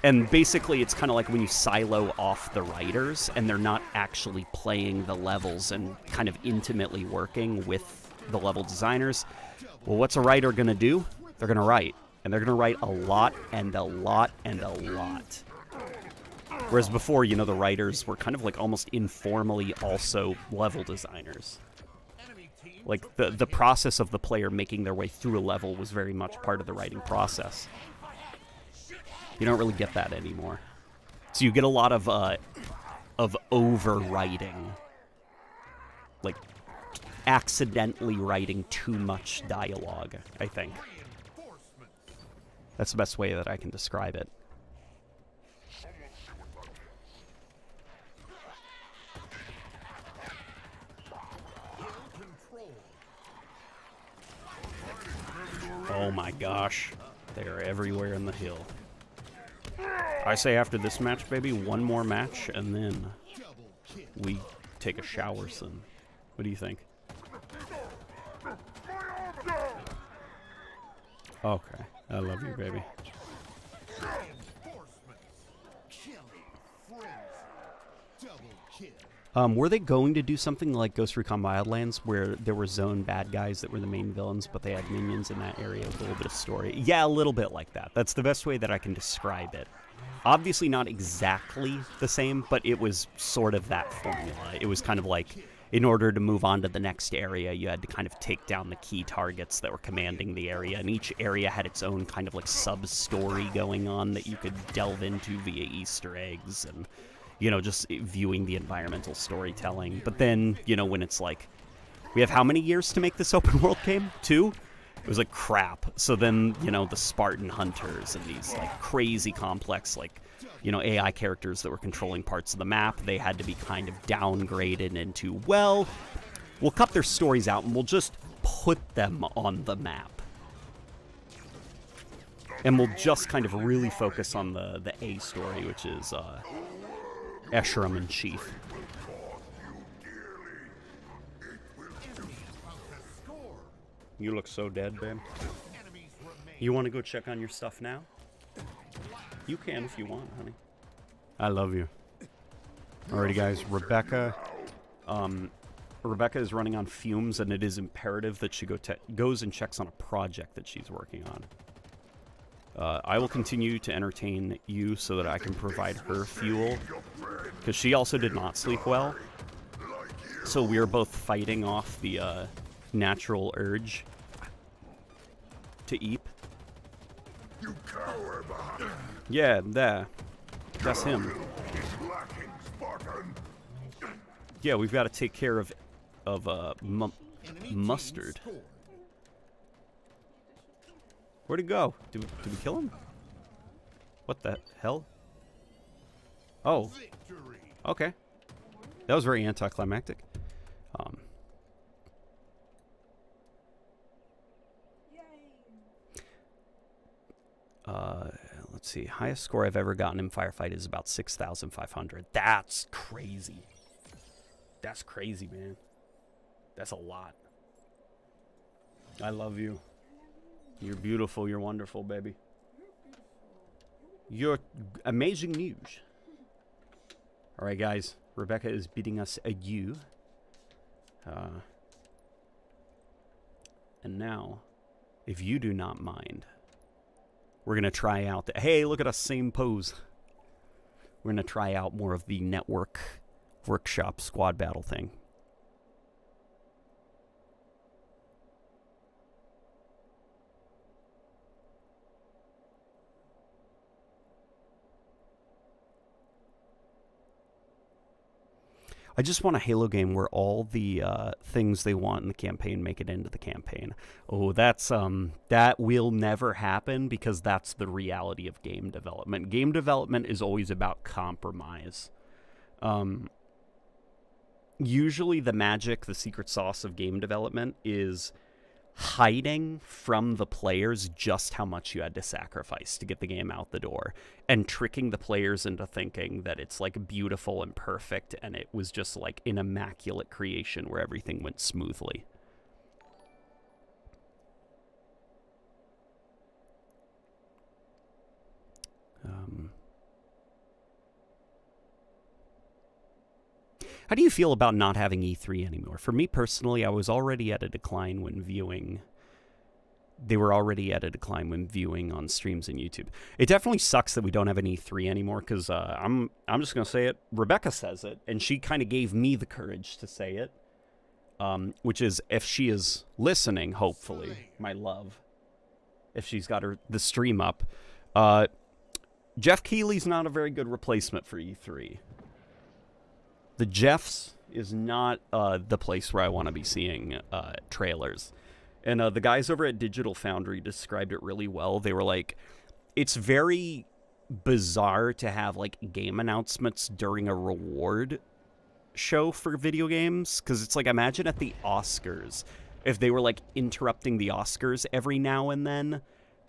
And basically it's kind of like when you silo off the writers and they're not actually playing the levels and kind of intimately working with the level designers. Well, what's a writer going to do? They're going to write. And they're going to write a lot and a lot and a lot. Whereas before, you know, the writers were kind of like almost informally also level designers. Like the process of the player making their way through a level was very much part of the writing process. You don't really get that anymore. So you get a lot of overwriting. Like accidentally writing too much dialogue, I think. That's the best way that I can describe it. Oh my gosh. They are everywhere in the hill. I say after this match, baby, one more match, and then we take a shower soon. What do you think? Okay. I love you, baby. Were they going to do something like Ghost Recon Wildlands, where there were zone bad guys that were the main villains, but they had minions in that area with a little bit of story? Yeah, a little bit like that. That's the best way that I can describe it. Obviously not exactly the same, but it was sort of that formula. It was kind of like, in order to move on to the next area, you had to kind of take down the key targets that were commanding the area, and each area had its own kind of like sub-story going on that you could delve into via Easter eggs and, you know, just viewing the environmental storytelling. But then, you know, when it's like, we have how many years to make this open world game? 2? It was like, crap. So then, you know, the Spartan hunters and these like crazy complex, like, you know, AI characters that were controlling parts of the map, they had to be kind of downgraded into, well, we'll cut their stories out and we'll just put them on the map. And we'll just kind of really focus on the A story, which is Esheram in Chief. You look so dead, babe. You want to go check on your stuff now? You can if you want, honey. I love you. Alrighty, guys. Rebecca is running on fumes, and it is imperative that she goes and checks on a project that she's working on. I will continue to entertain you so that I can provide her fuel, because she also did not sleep well. So we are both fighting off the natural urge to eat. You cower behind. Yeah, that's him. Lacking, Spartan. Yeah, we've got to take care of Mustard. Where'd he go? Did we kill him? What the hell? Oh. Okay. That was very anticlimactic. Let's see. Highest score I've ever gotten in Firefight is about 6,500. That's crazy. That's crazy, man. That's a lot. I love you. You're beautiful. You're wonderful, baby. You're amazing news. All right, guys. Rebecca is bidding us adieu. And now, if you do not mind, we're going to try out the... Hey, look at us, same pose. We're going to try out more of the network workshop squad battle thing. I just want a Halo game where all the things they want in the campaign make it into the campaign. Oh, that's that will never happen because that's the reality of game development. Game development is always about compromise. Usually the magic, the secret sauce of game development is hiding from the players just how much you had to sacrifice to get the game out the door, and tricking the players into thinking that it's like beautiful and perfect and it was just like an immaculate creation where everything went smoothly. How do you feel about not having E3 anymore? For me personally, I was already at a decline when viewing. They were already at a decline when viewing on streams and YouTube. It definitely sucks that we don't have an E3 anymore because I'm just going to say it. Rebecca says it, and she kind of gave me the courage to say it, which is if she is listening, hopefully, my love, if she's got the stream up, Jeff Keighley's not a very good replacement for E3. The Jeffs is not the place where I want to be seeing trailers. And the guys over at Digital Foundry described it really well. They were like, it's very bizarre to have like game announcements during a reward show for video games. Because it's like, imagine at the Oscars, if they were like interrupting the Oscars every now and then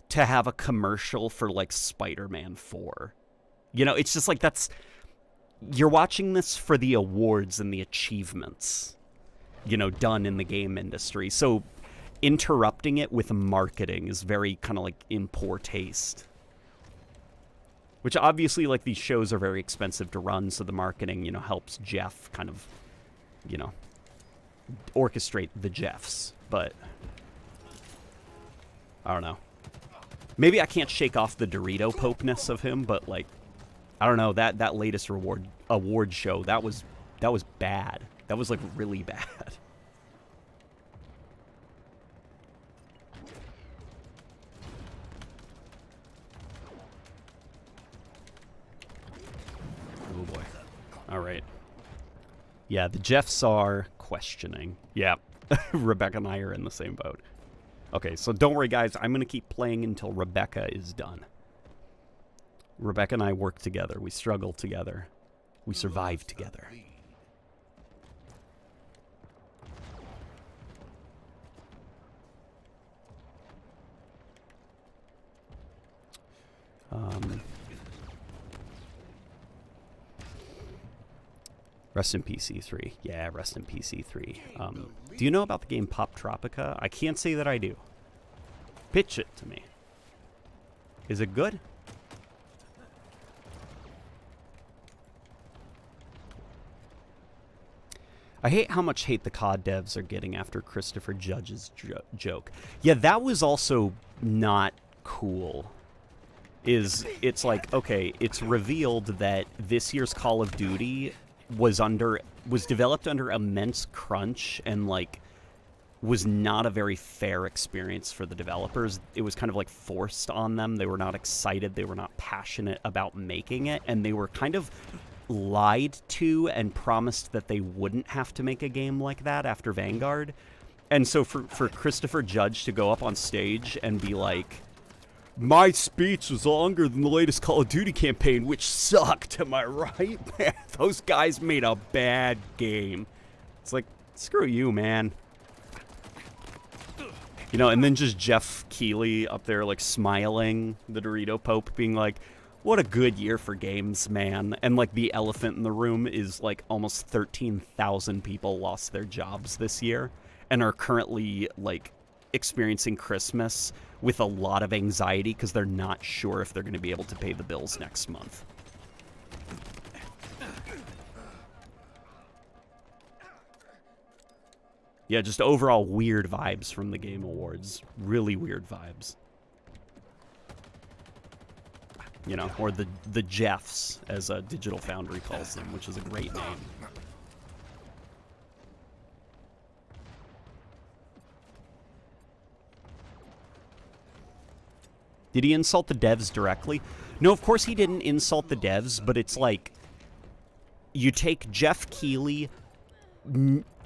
to have a commercial for like Spider-Man 4. You know, it's just like you're watching this for the awards and the achievements, you know, done in the game industry. So interrupting it with marketing is very kind of like in poor taste. Which obviously, like, these shows are very expensive to run, so the marketing, you know, helps Jeff kind of, you know, orchestrate the Jeffs. But I don't know. Maybe I can't shake off the Dorito Popeness of him, but like, I don't know, that latest award show, that was bad. That was like really bad. Oh boy. All right. Yeah, the Jeffs are questioning. Yeah. Rebecca and I are in the same boat. Okay, so don't worry guys, I'm going to keep playing until Rebecca is done. Rebecca and I work together. We struggle together. We survive together. Rest in peace, E3. Yeah, rest in peace, E3. Do you know about the game Pop Tropica? I can't say that I do. Pitch it to me. Is it good? I hate how much hate the COD devs are getting after Christopher Judge's joke. Yeah, that was also not cool. It's like, okay, it's revealed that this year's Call of Duty was developed under immense crunch and like was not a very fair experience for the developers. It was kind of like forced on them. They were not excited. They were not passionate about making it, and they were kind of lied to and promised that they wouldn't have to make a game like that after Vanguard. And so for Christopher Judge to go up on stage and be like, my speech was longer than the latest Call of Duty campaign, which sucked, am I right? Man, those guys made a bad game. It's like, screw you, man. You know, and then just Jeff Keighley up there like smiling, the Dorito Pope being like, what a good year for games, man. And like the elephant in the room is like almost 13,000 people lost their jobs this year and are currently like experiencing Christmas with a lot of anxiety because they're not sure if they're going to be able to pay the bills next month. Yeah, just overall weird vibes from the Game Awards. Really weird vibes. You know, or the Jeffs, as Digital Foundry calls them, which is a great name. Did he insult the devs directly? No, of course he didn't insult the devs, but it's like, you take Jeff Keighley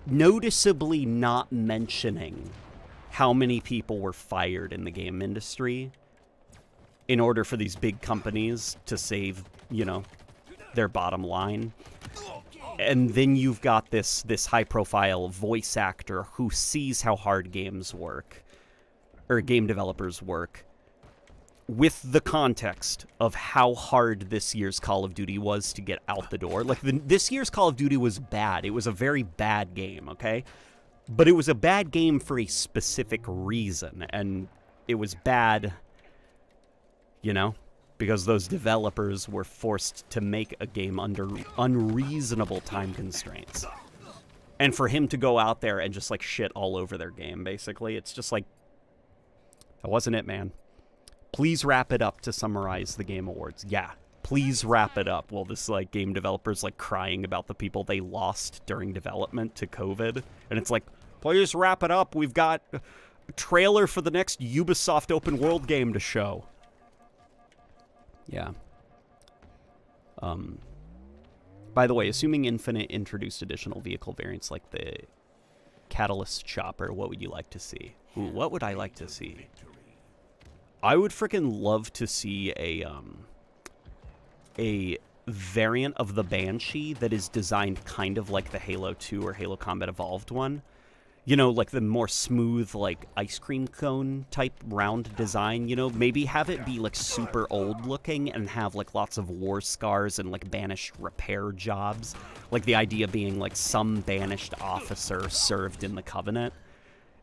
noticeably not mentioning how many people were fired in the game industry in order for these big companies to save, you know, their bottom line. And then you've got this high-profile voice actor who sees how hard games work, or game developers work, with the context of how hard this year's Call of Duty was to get out the door. Like, this year's Call of Duty was bad. It was a very bad game, okay? But it was a bad game for a specific reason, and it was bad, you know, because those developers were forced to make a game under unreasonable time constraints. And for him to go out there and just, like, shit all over their game, basically, it's just like, that wasn't it, man. Please wrap it up to summarize the Game Awards. Yeah, please wrap it up. Well, this, like, game developers, like, crying about the people they lost during development to COVID. And it's like, please wrap it up. We've got a trailer for the next Ubisoft open world game to show. Yeah. By the way, assuming Infinite introduced additional vehicle variants like the Catalyst Chopper, what would you like to see? Ooh, what would I like to see? I would frickin' love to see a variant of the Banshee that is designed kind of like the Halo 2 or Halo Combat Evolved one. You know, like the more smooth, like, ice cream cone type round design, you know? Maybe have it be, like, super old looking and have, like, lots of war scars and, like, banished repair jobs. Like, the idea being, like, some banished officer served in the Covenant,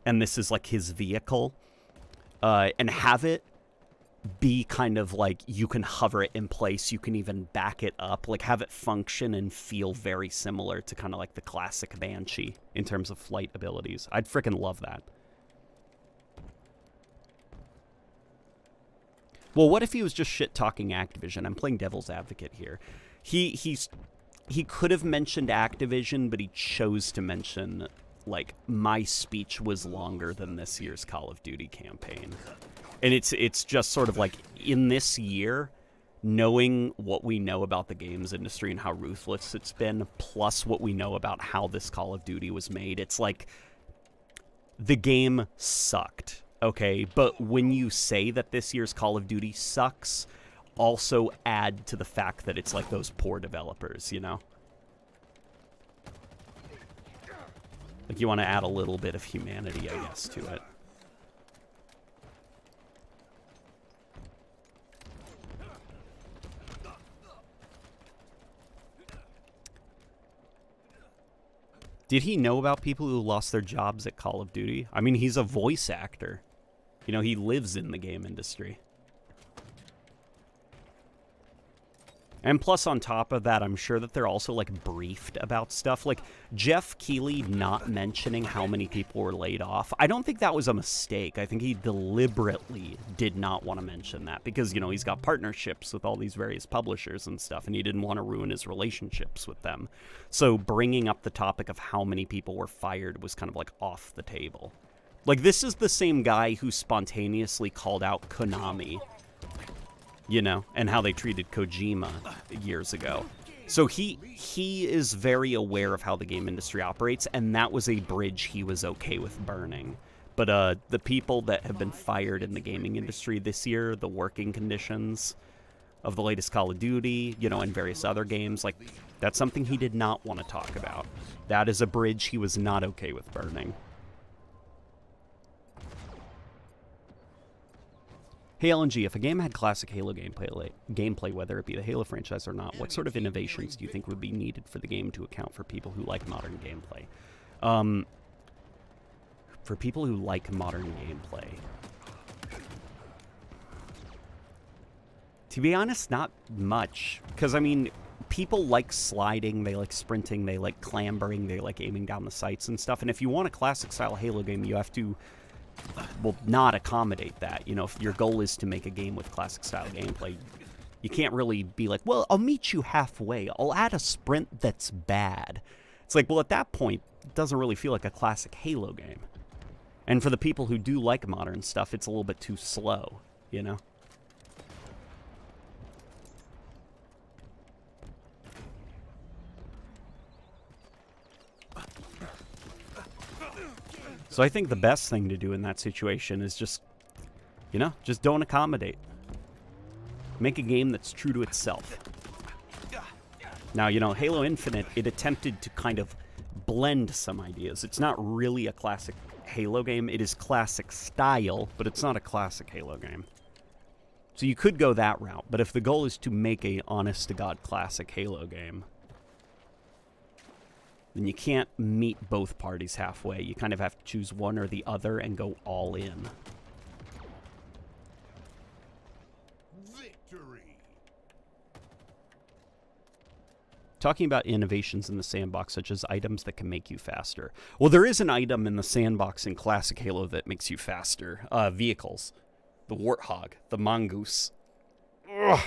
and this is, like, his vehicle. And have it be kind of like you can hover it in place, you can even back it up, like have it function and feel very similar to kind of like the classic Banshee in terms of flight abilities. I'd freaking love that. Well, what if he was just shit-talking Activision? I'm playing devil's advocate here. He could have mentioned Activision, but he chose to mention, like, my speech was longer than this year's Call of Duty campaign. And it's just sort of like, in this year, knowing what we know about the games industry and how ruthless it's been, plus what we know about how this Call of Duty was made, it's like, the game sucked, okay? But when you say that this year's Call of Duty sucks, also add to the fact that it's like those poor developers, you know? Like, you want to add a little bit of humanity, I guess, to it. Did he know about people who lost their jobs at Call of Duty? I mean, he's a voice actor. You know, he lives in the game industry. And plus, on top of that, I'm sure that they're also, like, briefed about stuff. Like, Jeff Keighley not mentioning how many people were laid off, I don't think that was a mistake. I think he deliberately did not want to mention that because, you know, he's got partnerships with all these various publishers and stuff, and he didn't want to ruin his relationships with them. So bringing up the topic of how many people were fired was kind of, like, off the table. Like, this is the same guy who spontaneously called out Konami, you know, and how they treated Kojima years ago. So he is very aware of how the game industry operates, and that was a bridge he was okay with burning. But the people that have been fired in the gaming industry this year, the working conditions of the latest Call of Duty, you know, and various other games, like, that's something he did not want to talk about. That is a bridge he was not okay with burning. Hey LNG, if a game had classic Halo gameplay, whether it be the Halo franchise or not, what sort of innovations do you think would be needed for the game to account for people who like modern gameplay? For people who like modern gameplay, to be honest, not much. Because, I mean, people like sliding, they like sprinting, they like clambering, they like aiming down the sights and stuff. And if you want a classic-style Halo game, you have to, well, not accommodate that. You know, if your goal is to make a game with classic-style gameplay, you can't really be like, well, I'll meet you halfway. I'll add a sprint that's bad. It's like, well, at that point, it doesn't really feel like a classic Halo game. And for the people who do like modern stuff, it's a little bit too slow, you know? So I think the best thing to do in that situation is just, you know, just don't accommodate. Make a game that's true to itself. Now, you know, Halo Infinite, it attempted to kind of blend some ideas. It's not really a classic Halo game. It is classic style, but it's not a classic Halo game. So you could go that route, but if the goal is to make a honest-to-God classic Halo game, then you can't meet both parties halfway. You kind of have to choose one or the other and go all in. Victory. Talking about innovations in the sandbox, such as items that can make you faster. Well, there is an item in the sandbox in classic Halo that makes you faster. Vehicles. The Warthog. The Mongoose. Ugh.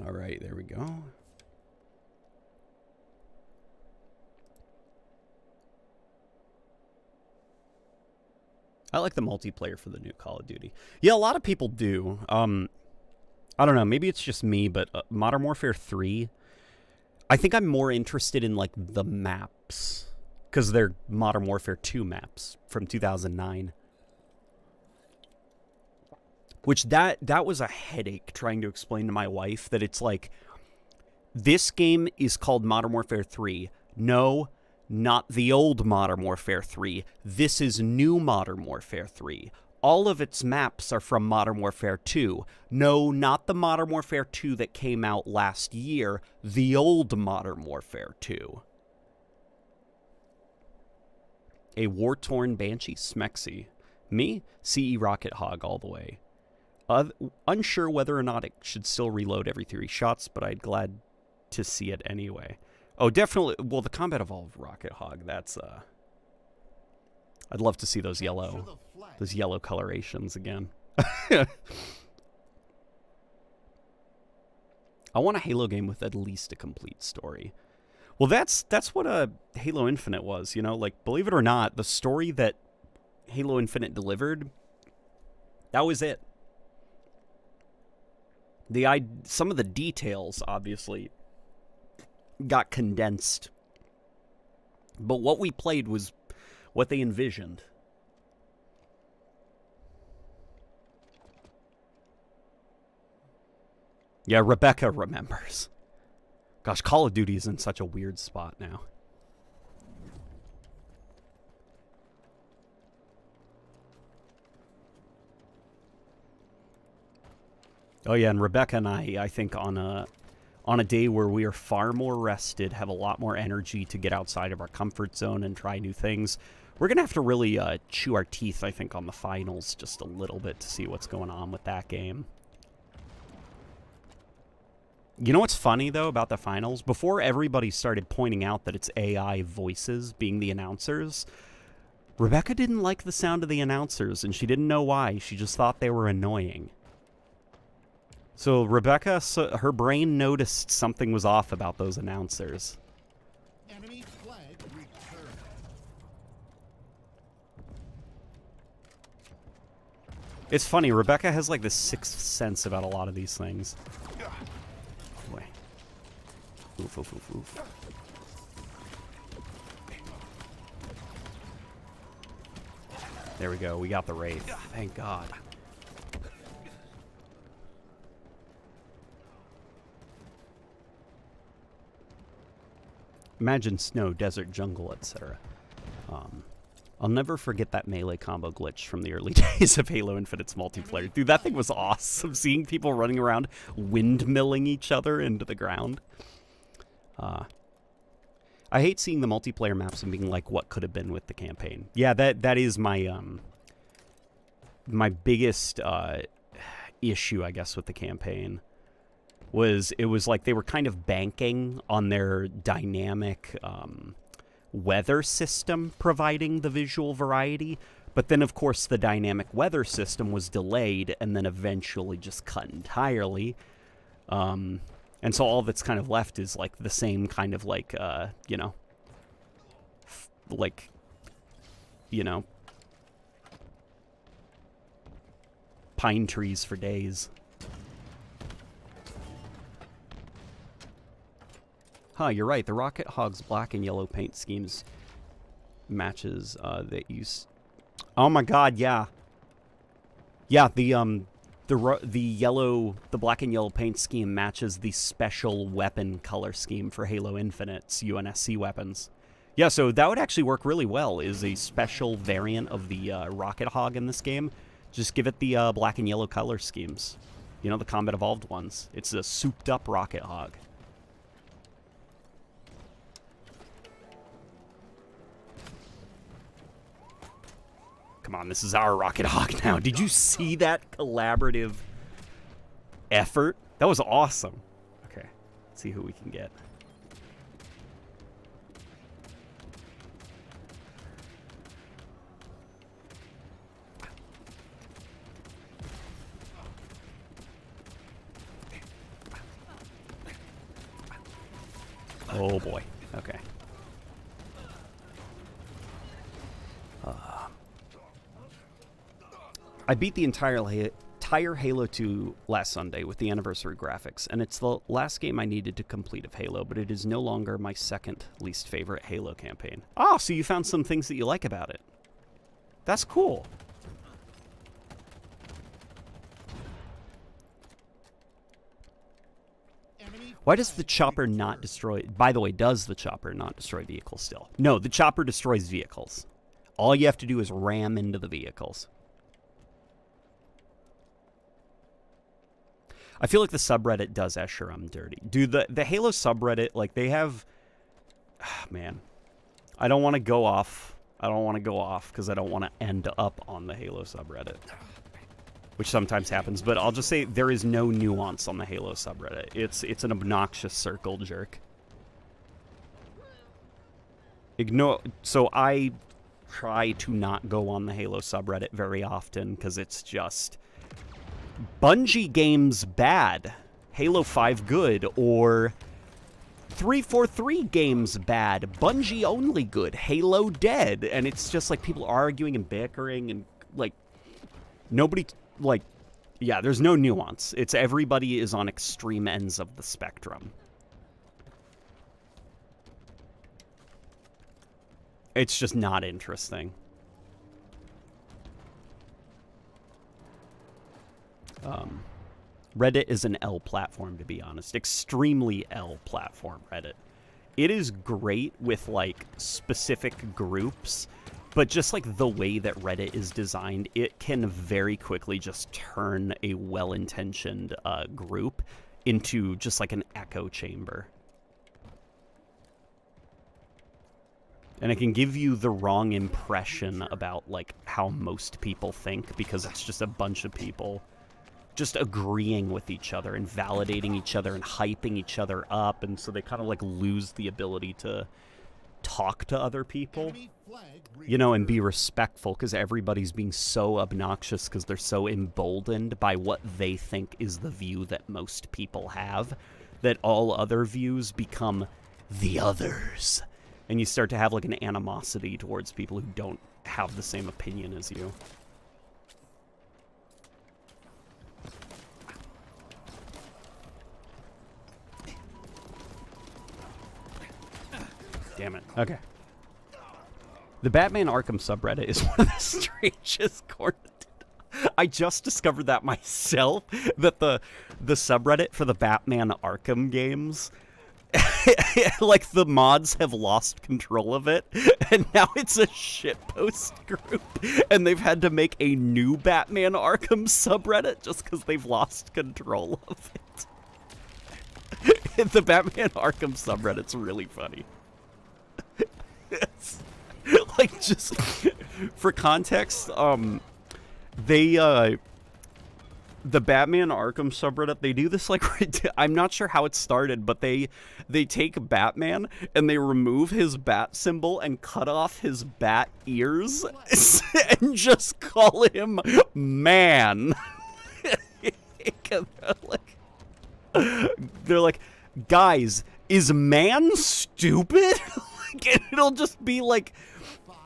All right, there we go. I like the multiplayer for the new Call of Duty. Yeah, a lot of people do. I don't know, maybe it's just me, but Modern Warfare 3, I think I'm more interested in, like, the maps. Because they're Modern Warfare 2 maps from 2009. Which, that was a headache trying to explain to my wife that it's like, this game is called Modern Warfare 3. No, not the old Modern Warfare 3. This is new Modern Warfare 3. All of its maps are from Modern Warfare 2. No, not the Modern Warfare 2 that came out last year. The old Modern Warfare 2. A war-torn Banshee Smexy. Me? CE Rocket Hog all the way. Unsure whether or not it should still reload every 3 shots, but I'd glad to see it anyway. Oh, definitely. Well, the Combat Evolved Rocket Hog, that's, I'd love to see those yellow colorations again. I want a Halo game with at least a complete story. Well, that's what Halo Infinite was, you know? Like, believe it or not, the story that Halo Infinite delivered, that was it. Some of the details, obviously, got condensed. But what we played was what they envisioned. Yeah, Rebecca remembers. Gosh, Call of Duty is in such a weird spot now. Oh yeah, and Rebecca and I think on a day where we are far more rested, have a lot more energy to get outside of our comfort zone and try new things, we're going to have to really chew our teeth, I think, on the finals just a little bit to see what's going on with that game. You know what's funny, though, about the finals? Before everybody started pointing out that it's AI voices being the announcers, Rebecca didn't like the sound of the announcers, and she didn't know why. She just thought they were annoying. So Rebecca, her brain noticed something was off about those announcers. Enemy flag returned. It's funny, Rebecca has like this sixth sense about a lot of these things. Boy. Oof, oof, oof, oof. There we go, we got the Wraith. Thank God. Imagine snow, desert, jungle, etc. I'll never forget that melee combo glitch from the early days of Halo Infinite's multiplayer. Dude, that thing was awesome. Seeing people running around windmilling each other into the ground. I hate seeing the multiplayer maps and being like, what could have been with the campaign. Yeah, that is my my biggest issue, I guess, with the campaign. It was like they were kind of banking on their dynamic weather system providing the visual variety, but then of course the dynamic weather system was delayed and then eventually just cut entirely, and so all that's kind of left is like the same kind of like you know, pine trees for days. Huh, you're right. The Rocket Hog's black and yellow paint schemes matches that use. Oh my God, yeah. Yeah, the black and yellow paint scheme matches the special weapon color scheme for Halo Infinite's UNSC weapons. Yeah, so that would actually work really well, is a special variant of the Rocket Hog in this game. Just give it the black and yellow color schemes. You know, the Combat Evolved ones. It's a souped-up Rocket Hog. Come on, this is our Rocket Hog now. Did you see that collaborative effort? That was awesome. Okay, let's see who we can get. Oh boy. Okay. I beat the entire Halo 2 last Sunday with the anniversary graphics, and it's the last game I needed to complete of Halo, but it is no longer my second least favorite Halo campaign. Oh, so you found some things that you like about it. That's cool. Why does the chopper not destroy... By the way, does the chopper not destroy vehicles still? No, the chopper destroys vehicles. All you have to do is ram into the vehicles. I feel like the subreddit does Escherum dirty. Dude, the Halo subreddit, like, they have... man. I don't want to go off. I don't want to go off because I don't want to end up on the Halo subreddit. Which sometimes happens, but I'll just say there is no nuance on the Halo subreddit. It's an obnoxious circle jerk. So I try to not go on the Halo subreddit very often because it's just Bungie games bad, Halo 5 good, or 343 games bad, Bungie only good, Halo dead, and it's just like people arguing and bickering and like nobody. Like, yeah, there's no nuance. It's everybody is on extreme ends of the spectrum. It's just not interesting. Reddit is an L platform, to be honest. Extremely L platform, Reddit. It is great with, like, specific groups. But just like the way that Reddit is designed, it can very quickly just turn a well-intentioned group into just like an echo chamber. And it can give you the wrong impression about like how most people think because it's just a bunch of people just agreeing with each other and validating each other and hyping each other up. And so they kind of like lose the ability to talk to other people, you know, and be respectful because everybody's being so obnoxious because they're so emboldened by what they think is the view that most people have, that all other views become the others. And you start to have like an animosity towards people who don't have the same opinion as you. Damn it. Okay. The Batman Arkham subreddit is one of the strangest cornered. I just discovered that myself, that the subreddit for the Batman Arkham games, like the mods have lost control of it, and now it's a shitpost group, and they've had to make a new Batman Arkham subreddit just because they've lost control of it. The Batman Arkham subreddit's really funny. It's, like, just for context, the Batman Arkham subreddit, they do this like I'm not sure how it started, but they take Batman and they remove his bat symbol and cut off his bat ears and just call him man. They're like, guys, is man stupid? It'll just be like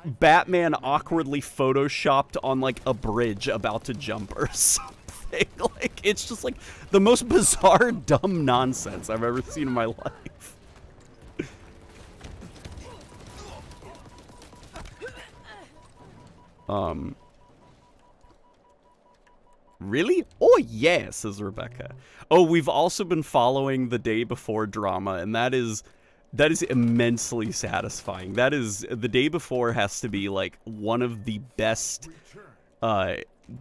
Batman awkwardly photoshopped on like a bridge about to jump or something. Like, it's just like the most bizarre, dumb nonsense I've ever seen in my life. Really? Oh, yeah, says Rebecca. Oh, we've also been following the day before drama, and that is immensely satisfying. That is, the day before has to be, like, one of the best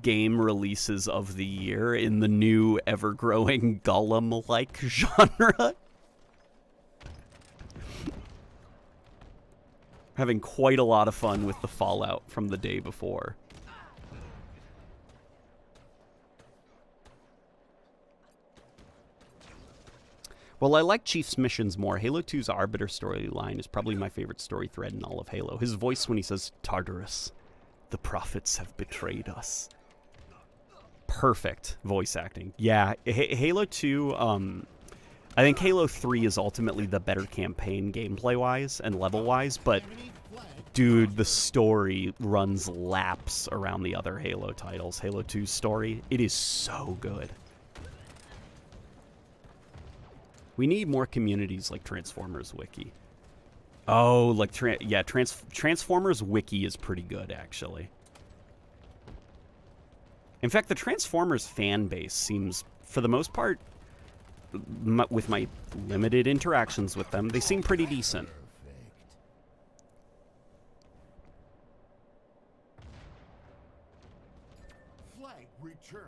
game releases of the year in the new ever-growing Gollum-like genre. Having quite a lot of fun with the fallout from the day before. Well, I like Chief's missions more. Halo 2's Arbiter storyline is probably my favorite story thread in all of Halo. His voice when he says, Tartarus, the prophets have betrayed us. Perfect voice acting. Yeah, Halo 2, I think Halo 3 is ultimately the better campaign gameplay-wise and level-wise, but, dude, the story runs laps around the other Halo titles. Halo 2's story, it is so good. We need more communities like Transformers Wiki. Oh, like, Transformers Wiki is pretty good, actually. In fact, the Transformers fan base seems, for the most part, with my limited interactions with them, they seem pretty decent. Flag return.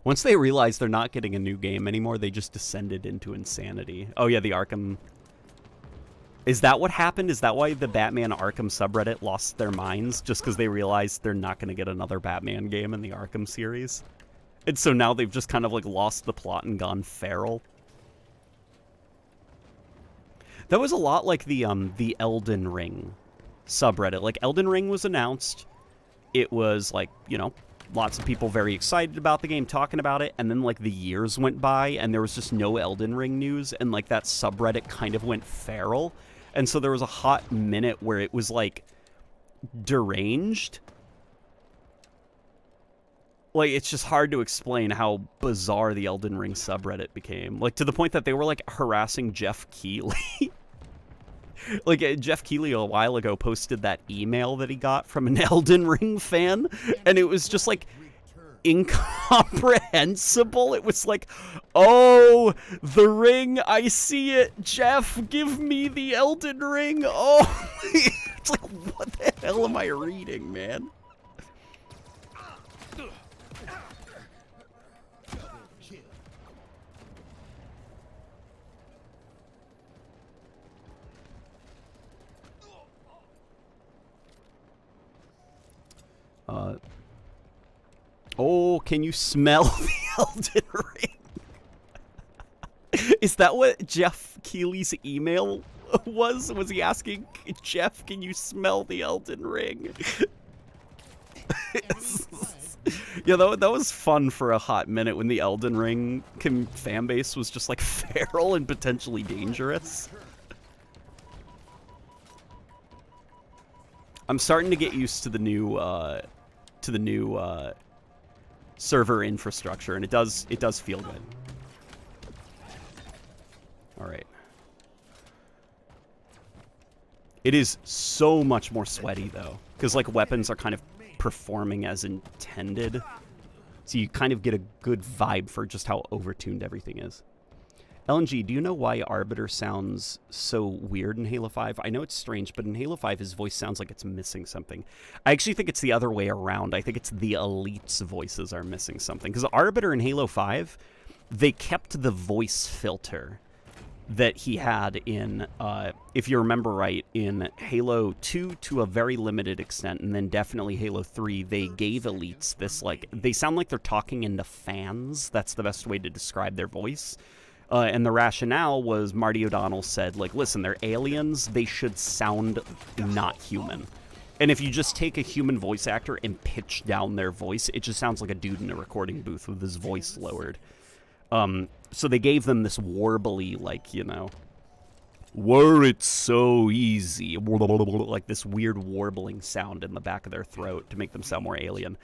Once they realize they're not getting a new game anymore, they just descended into insanity. Oh yeah, the Arkham... Is that what happened? Is that why the Batman Arkham subreddit lost their minds? Just because they realized they're not going to get another Batman game in the Arkham series? And so now they've just kind of like lost the plot and gone feral? That was a lot like the Elden Ring subreddit. Like, Elden Ring was announced. It was like, you know, lots of people very excited about the game, talking about it, and then, like, the years went by, and there was just no Elden Ring news, and, like, that subreddit kind of went feral, and so there was a hot minute where it was, like, deranged. Like, it's just hard to explain how bizarre the Elden Ring subreddit became. Like, to the point that they were, like, harassing Jeff Keighley. Like, Jeff Keighley a while ago posted that email that he got from an Elden Ring fan, and it was just, like, incomprehensible. It was like, oh, the ring, I see it. Jeff, give me the Elden Ring. Oh, it's like, what the hell am I reading, man? Oh, can you smell the Elden Ring? Is that what Jeff Keighley's email was? Was he asking, Jeff, can you smell the Elden Ring? Yeah, that was fun for a hot minute when the Elden Ring fan base was just like feral and potentially dangerous. I'm starting to get used to the new server infrastructure, and it does feel good. All right. It is so much more sweaty though, because like weapons are kind of performing as intended, so you kind of get a good vibe for just how overtuned everything is. LNG, do you know why Arbiter sounds so weird in Halo 5? I know it's strange, but in Halo 5, his voice sounds like it's missing something. I actually think it's the other way around. I think it's the Elite's voices are missing something. Because Arbiter in Halo 5, they kept the voice filter that he had in, if you remember right, in Halo 2 to a very limited extent, and then definitely Halo 3, they gave Elites this, like, they sound like they're talking into fans. That's the best way to describe their voice. And the rationale was Marty O'Donnell said, like, listen, they're aliens. They should sound not human. And if you just take a human voice actor and pitch down their voice, it just sounds like a dude in a recording booth with his voice lowered. So they gave them this warbly, like, you know, were it so easy, like this weird warbling sound in the back of their throat to make them sound more alien.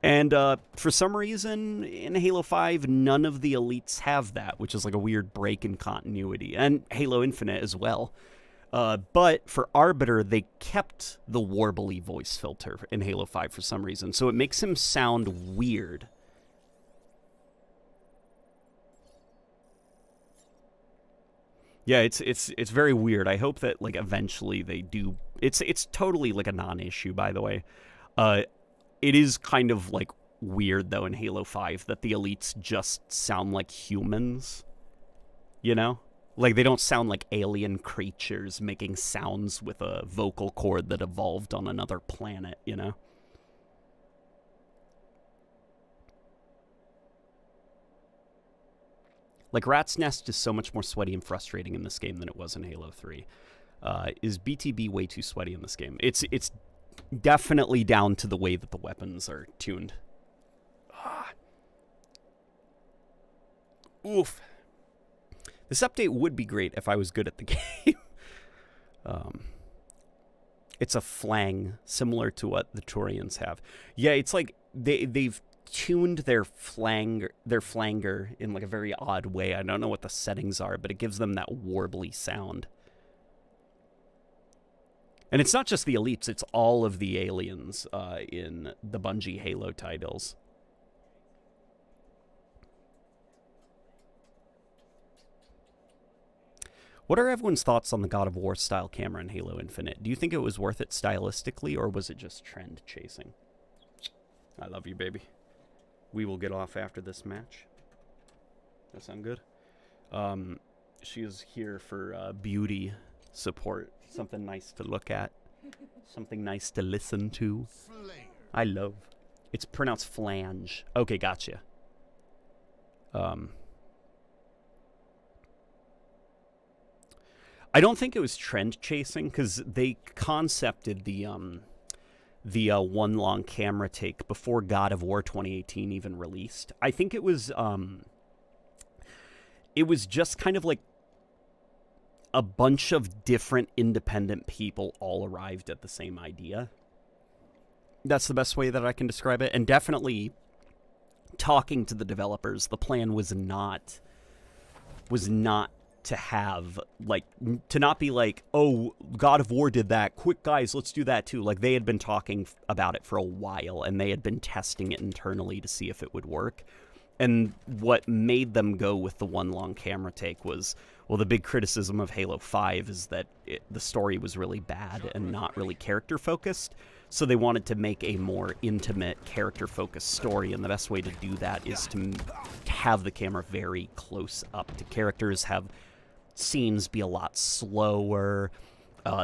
And for some reason, in Halo 5, none of the Elites have that, which is like a weird break in continuity. And Halo Infinite as well. But for Arbiter, they kept the warbly voice filter in Halo 5 for some reason, so it makes him sound weird. Yeah, it's very weird. I hope that like eventually they do. It's totally like a non-issue, by the way. It is kind of like weird though in Halo 5 that the elites just sound like humans. You know? Like they don't sound like alien creatures making sounds with a vocal cord that evolved on another planet, you know? Like, Rat's Nest is so much more sweaty and frustrating in this game than it was in Halo 3. Is BTB way too sweaty in this game? It's definitely down to the way that the weapons are tuned. Ah. Oof. This update would be great if I was good at the game. It's a flang, similar to what the Turians have. Yeah, it's like they've tuned their flanger in like a very odd way. I don't know what the settings are, but it gives them that warbly sound. And it's not just the elites, it's all of the aliens in the Bungie Halo titles. What are everyone's thoughts on the God of War style camera in Halo Infinite? Do you think it was worth it stylistically, or was it just trend chasing? I love you, baby. We will get off after this match. That sound good? She is here for beauty support. Something nice to look at. Something nice to listen to. I love. It's pronounced flange. Okay, gotcha. I don't think it was trend chasing because they concepted the one long camera take before God of War 2018 even released. I think it was just kind of like a bunch of different independent people all arrived at the same idea. That's the best way that I can describe it. And definitely talking to the developers, the plan was not to have, like, to not be like, oh, God of War did that, quick guys, let's do that too. Like, they had been talking about it for a while, and they had been testing it internally to see if it would work. And what made them go with the one long camera take was, well, the big criticism of Halo 5 is that the story was really bad and not really character-focused. So they wanted to make a more intimate, character-focused story, and the best way to do that is to have the camera very close up to characters, have scenes be a lot slower.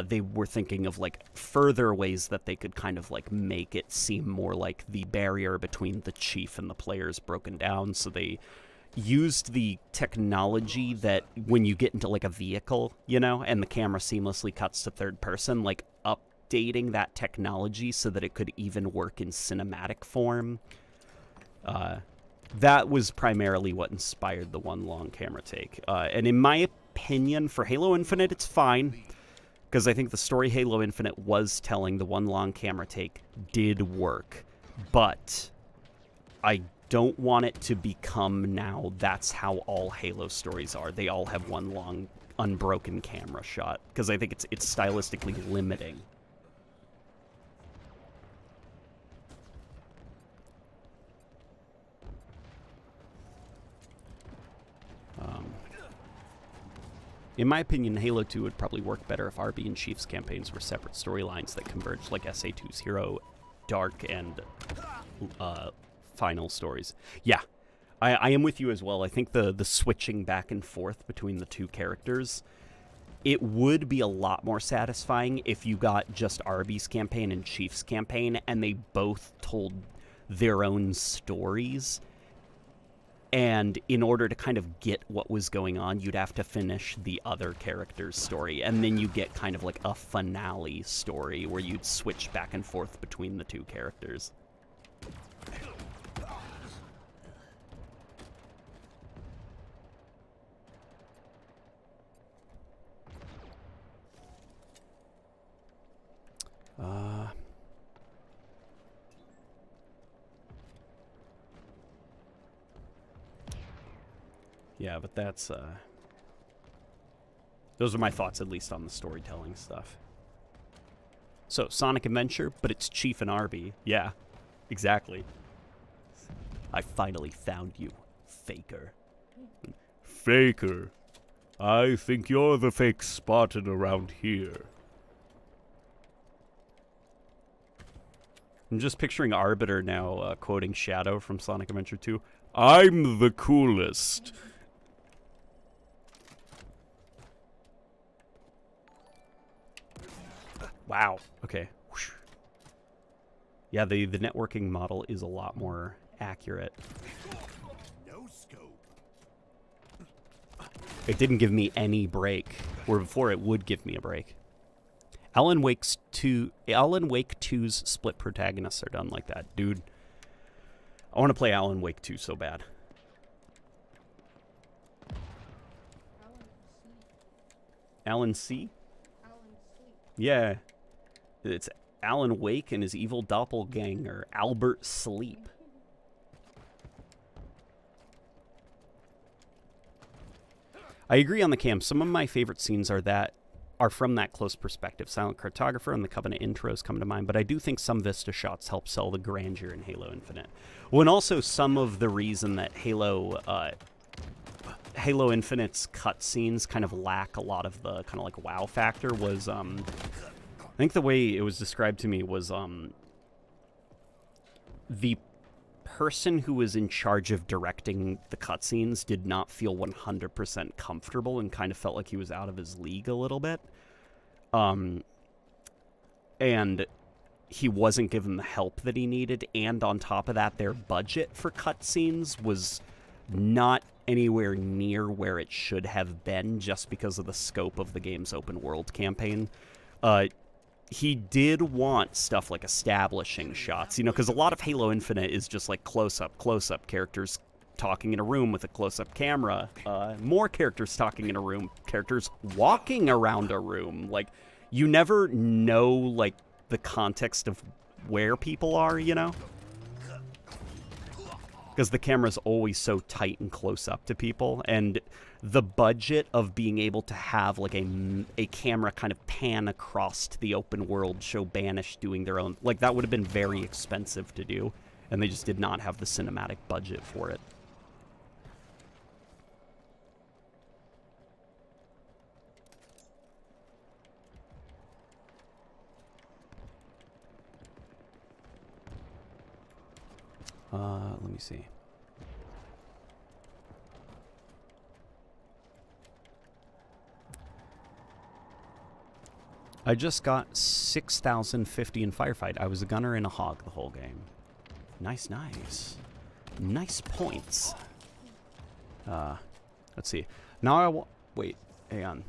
They were thinking of like further ways that they could kind of like make it seem more like the barrier between the chief and the players broken down. So they used the technology that when you get into like a vehicle, you know, and the camera seamlessly cuts to third person, like updating that technology so that it could even work in cinematic form. That was primarily what inspired the one long camera take. And in my opinion, for Halo Infinite, it's fine. Because I think the story Halo Infinite was telling, the one long camera take did work. But I don't want it to become now that's how all Halo stories are. They all have one long, unbroken camera shot. Because I think it's stylistically limiting. In my opinion, Halo 2 would probably work better if RB and Chief's campaigns were separate storylines that converged, like SA2's Hero, Dark, and Final stories. Yeah, I am with you as well. I think the switching back and forth between the two characters, it would be a lot more satisfying if you got just RB's campaign and Chief's campaign, and they both told their own stories. And in order to kind of get what was going on, you'd have to finish the other character's story. And then you get kind of like a finale story where you'd switch back and forth between the two characters. Yeah, but that's Those are my thoughts, at least, on the storytelling stuff. So, Sonic Adventure, but it's Chief and Arby. Yeah, exactly. I finally found you, Faker. Faker, I think you're the fake spotted around here. I'm just picturing Arbiter now quoting Shadow from Sonic Adventure 2. I'm the coolest. Wow. Okay. Whoosh. Yeah, the networking model is a lot more accurate. No scope. It didn't give me any break, where before it would give me a break. Alan Wake 2's split protagonists are done like that, dude. I want to play Alan Wake 2 so bad. Alan C? Alan Sleep. Yeah. It's Alan Wake and his evil doppelganger, Albert Sleep. I agree on the cam. Some of my favorite scenes are from that close perspective. Silent Cartographer and the Covenant intros come to mind, but I do think some Vista shots help sell the grandeur in Halo Infinite. Well, and also some of the reason that Halo Infinite's cutscenes kind of lack a lot of the kind of like wow factor was, I think the way it was described to me was the person who was in charge of directing the cutscenes did not feel 100% comfortable and kind of felt like he was out of his league a little bit. And he wasn't given the help that he needed, and on top of that, their budget for cutscenes was not anywhere near where it should have been just because of the scope of the game's open world campaign. He did want stuff like establishing shots, you know, because a lot of Halo Infinite is just like close-up characters talking in a room with a close-up camera, more characters talking in a room, characters walking around a room. Like, you never know, like, the context of where people are, you know? Because the camera's always so tight and close up to people, and the budget of being able to have like a camera kind of pan across to the open world, show Banished doing their own, like that would have been very expensive to do, and they just did not have the cinematic budget for it. Let me see. I just got 6,050 in Firefight. I was a gunner and a hog the whole game. Nice, nice. Nice points. Let's see. Now wait, hang on.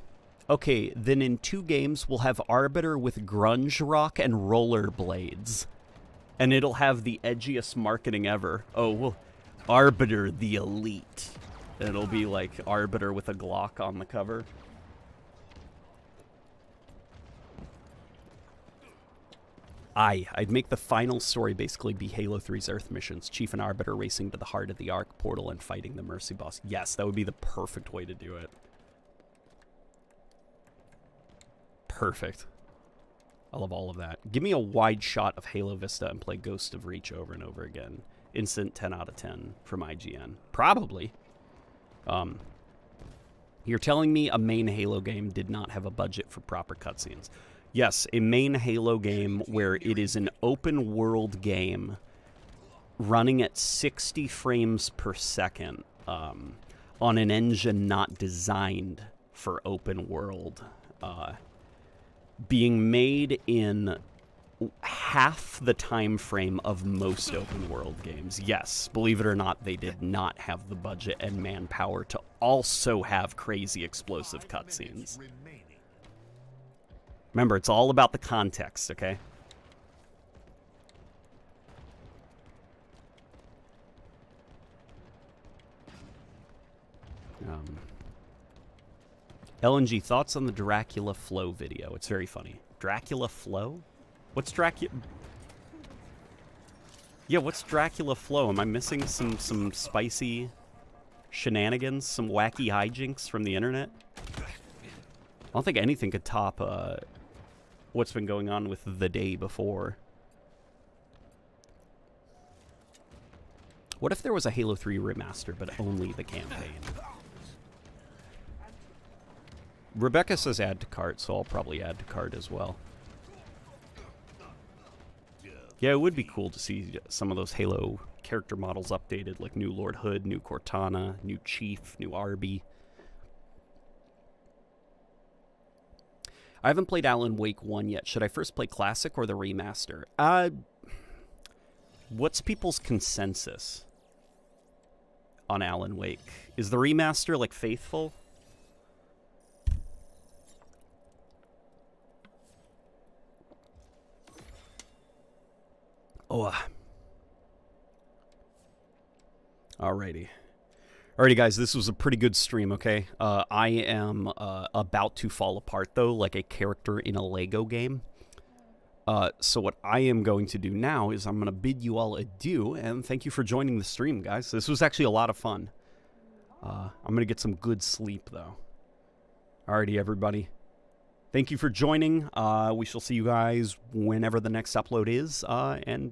Okay, then in 2 games, we'll have Arbiter with grunge rock and rollerblades. And it'll have the edgiest marketing ever. Oh, well, Arbiter the Elite. And it'll be like Arbiter with a Glock on the cover. I'd make the final story basically be Halo 3's Earth missions. Chief and Arbiter racing to the heart of the Ark portal and fighting the Mercy boss. Yes, that would be the perfect way to do it. Perfect. I love all of that. Give me a wide shot of Halo Vista and play Ghost of Reach over and over again. Instant 10 out of 10 from IGN. Probably. You're telling me a main Halo game did not have a budget for proper cutscenes. Yes, a main Halo game where it is an open world game running at 60 frames per second on an engine not designed for open world. Being made in half the time frame of most open world games. Yes, believe it or not, they did not have the budget and manpower to also have crazy explosive cutscenes. Remember, it's all about the context, okay? LNG, thoughts on the Dracula Flow video? It's very funny. Dracula Flow? What's Dracula? Yeah, what's Dracula Flow? Am I missing some spicy shenanigans, some wacky hijinks from the internet? don't think anything could top what's been going on with the day before. What if there was a Halo 3 remaster, but only the campaign? Rebecca says add to cart, so I'll probably add to cart as well. Yeah, it would be cool to see some of those Halo character models updated, like new Lord Hood, new Cortana, new Chief, new Arby. I haven't played Alan Wake 1 yet. Should I first play Classic or the remaster? What's people's consensus on Alan Wake? Is the remaster, like, faithful? Oh. Alrighty. Alrighty, guys, this was a pretty good stream, okay? I am about to fall apart, though, like a character in a Lego game. So what I am going to do now is I'm going to bid you all adieu, and thank you for joining the stream, guys. This was actually a lot of fun. I'm going to get some good sleep, though. Alrighty, everybody. Thank you for joining. We shall see you guys whenever the next upload is, and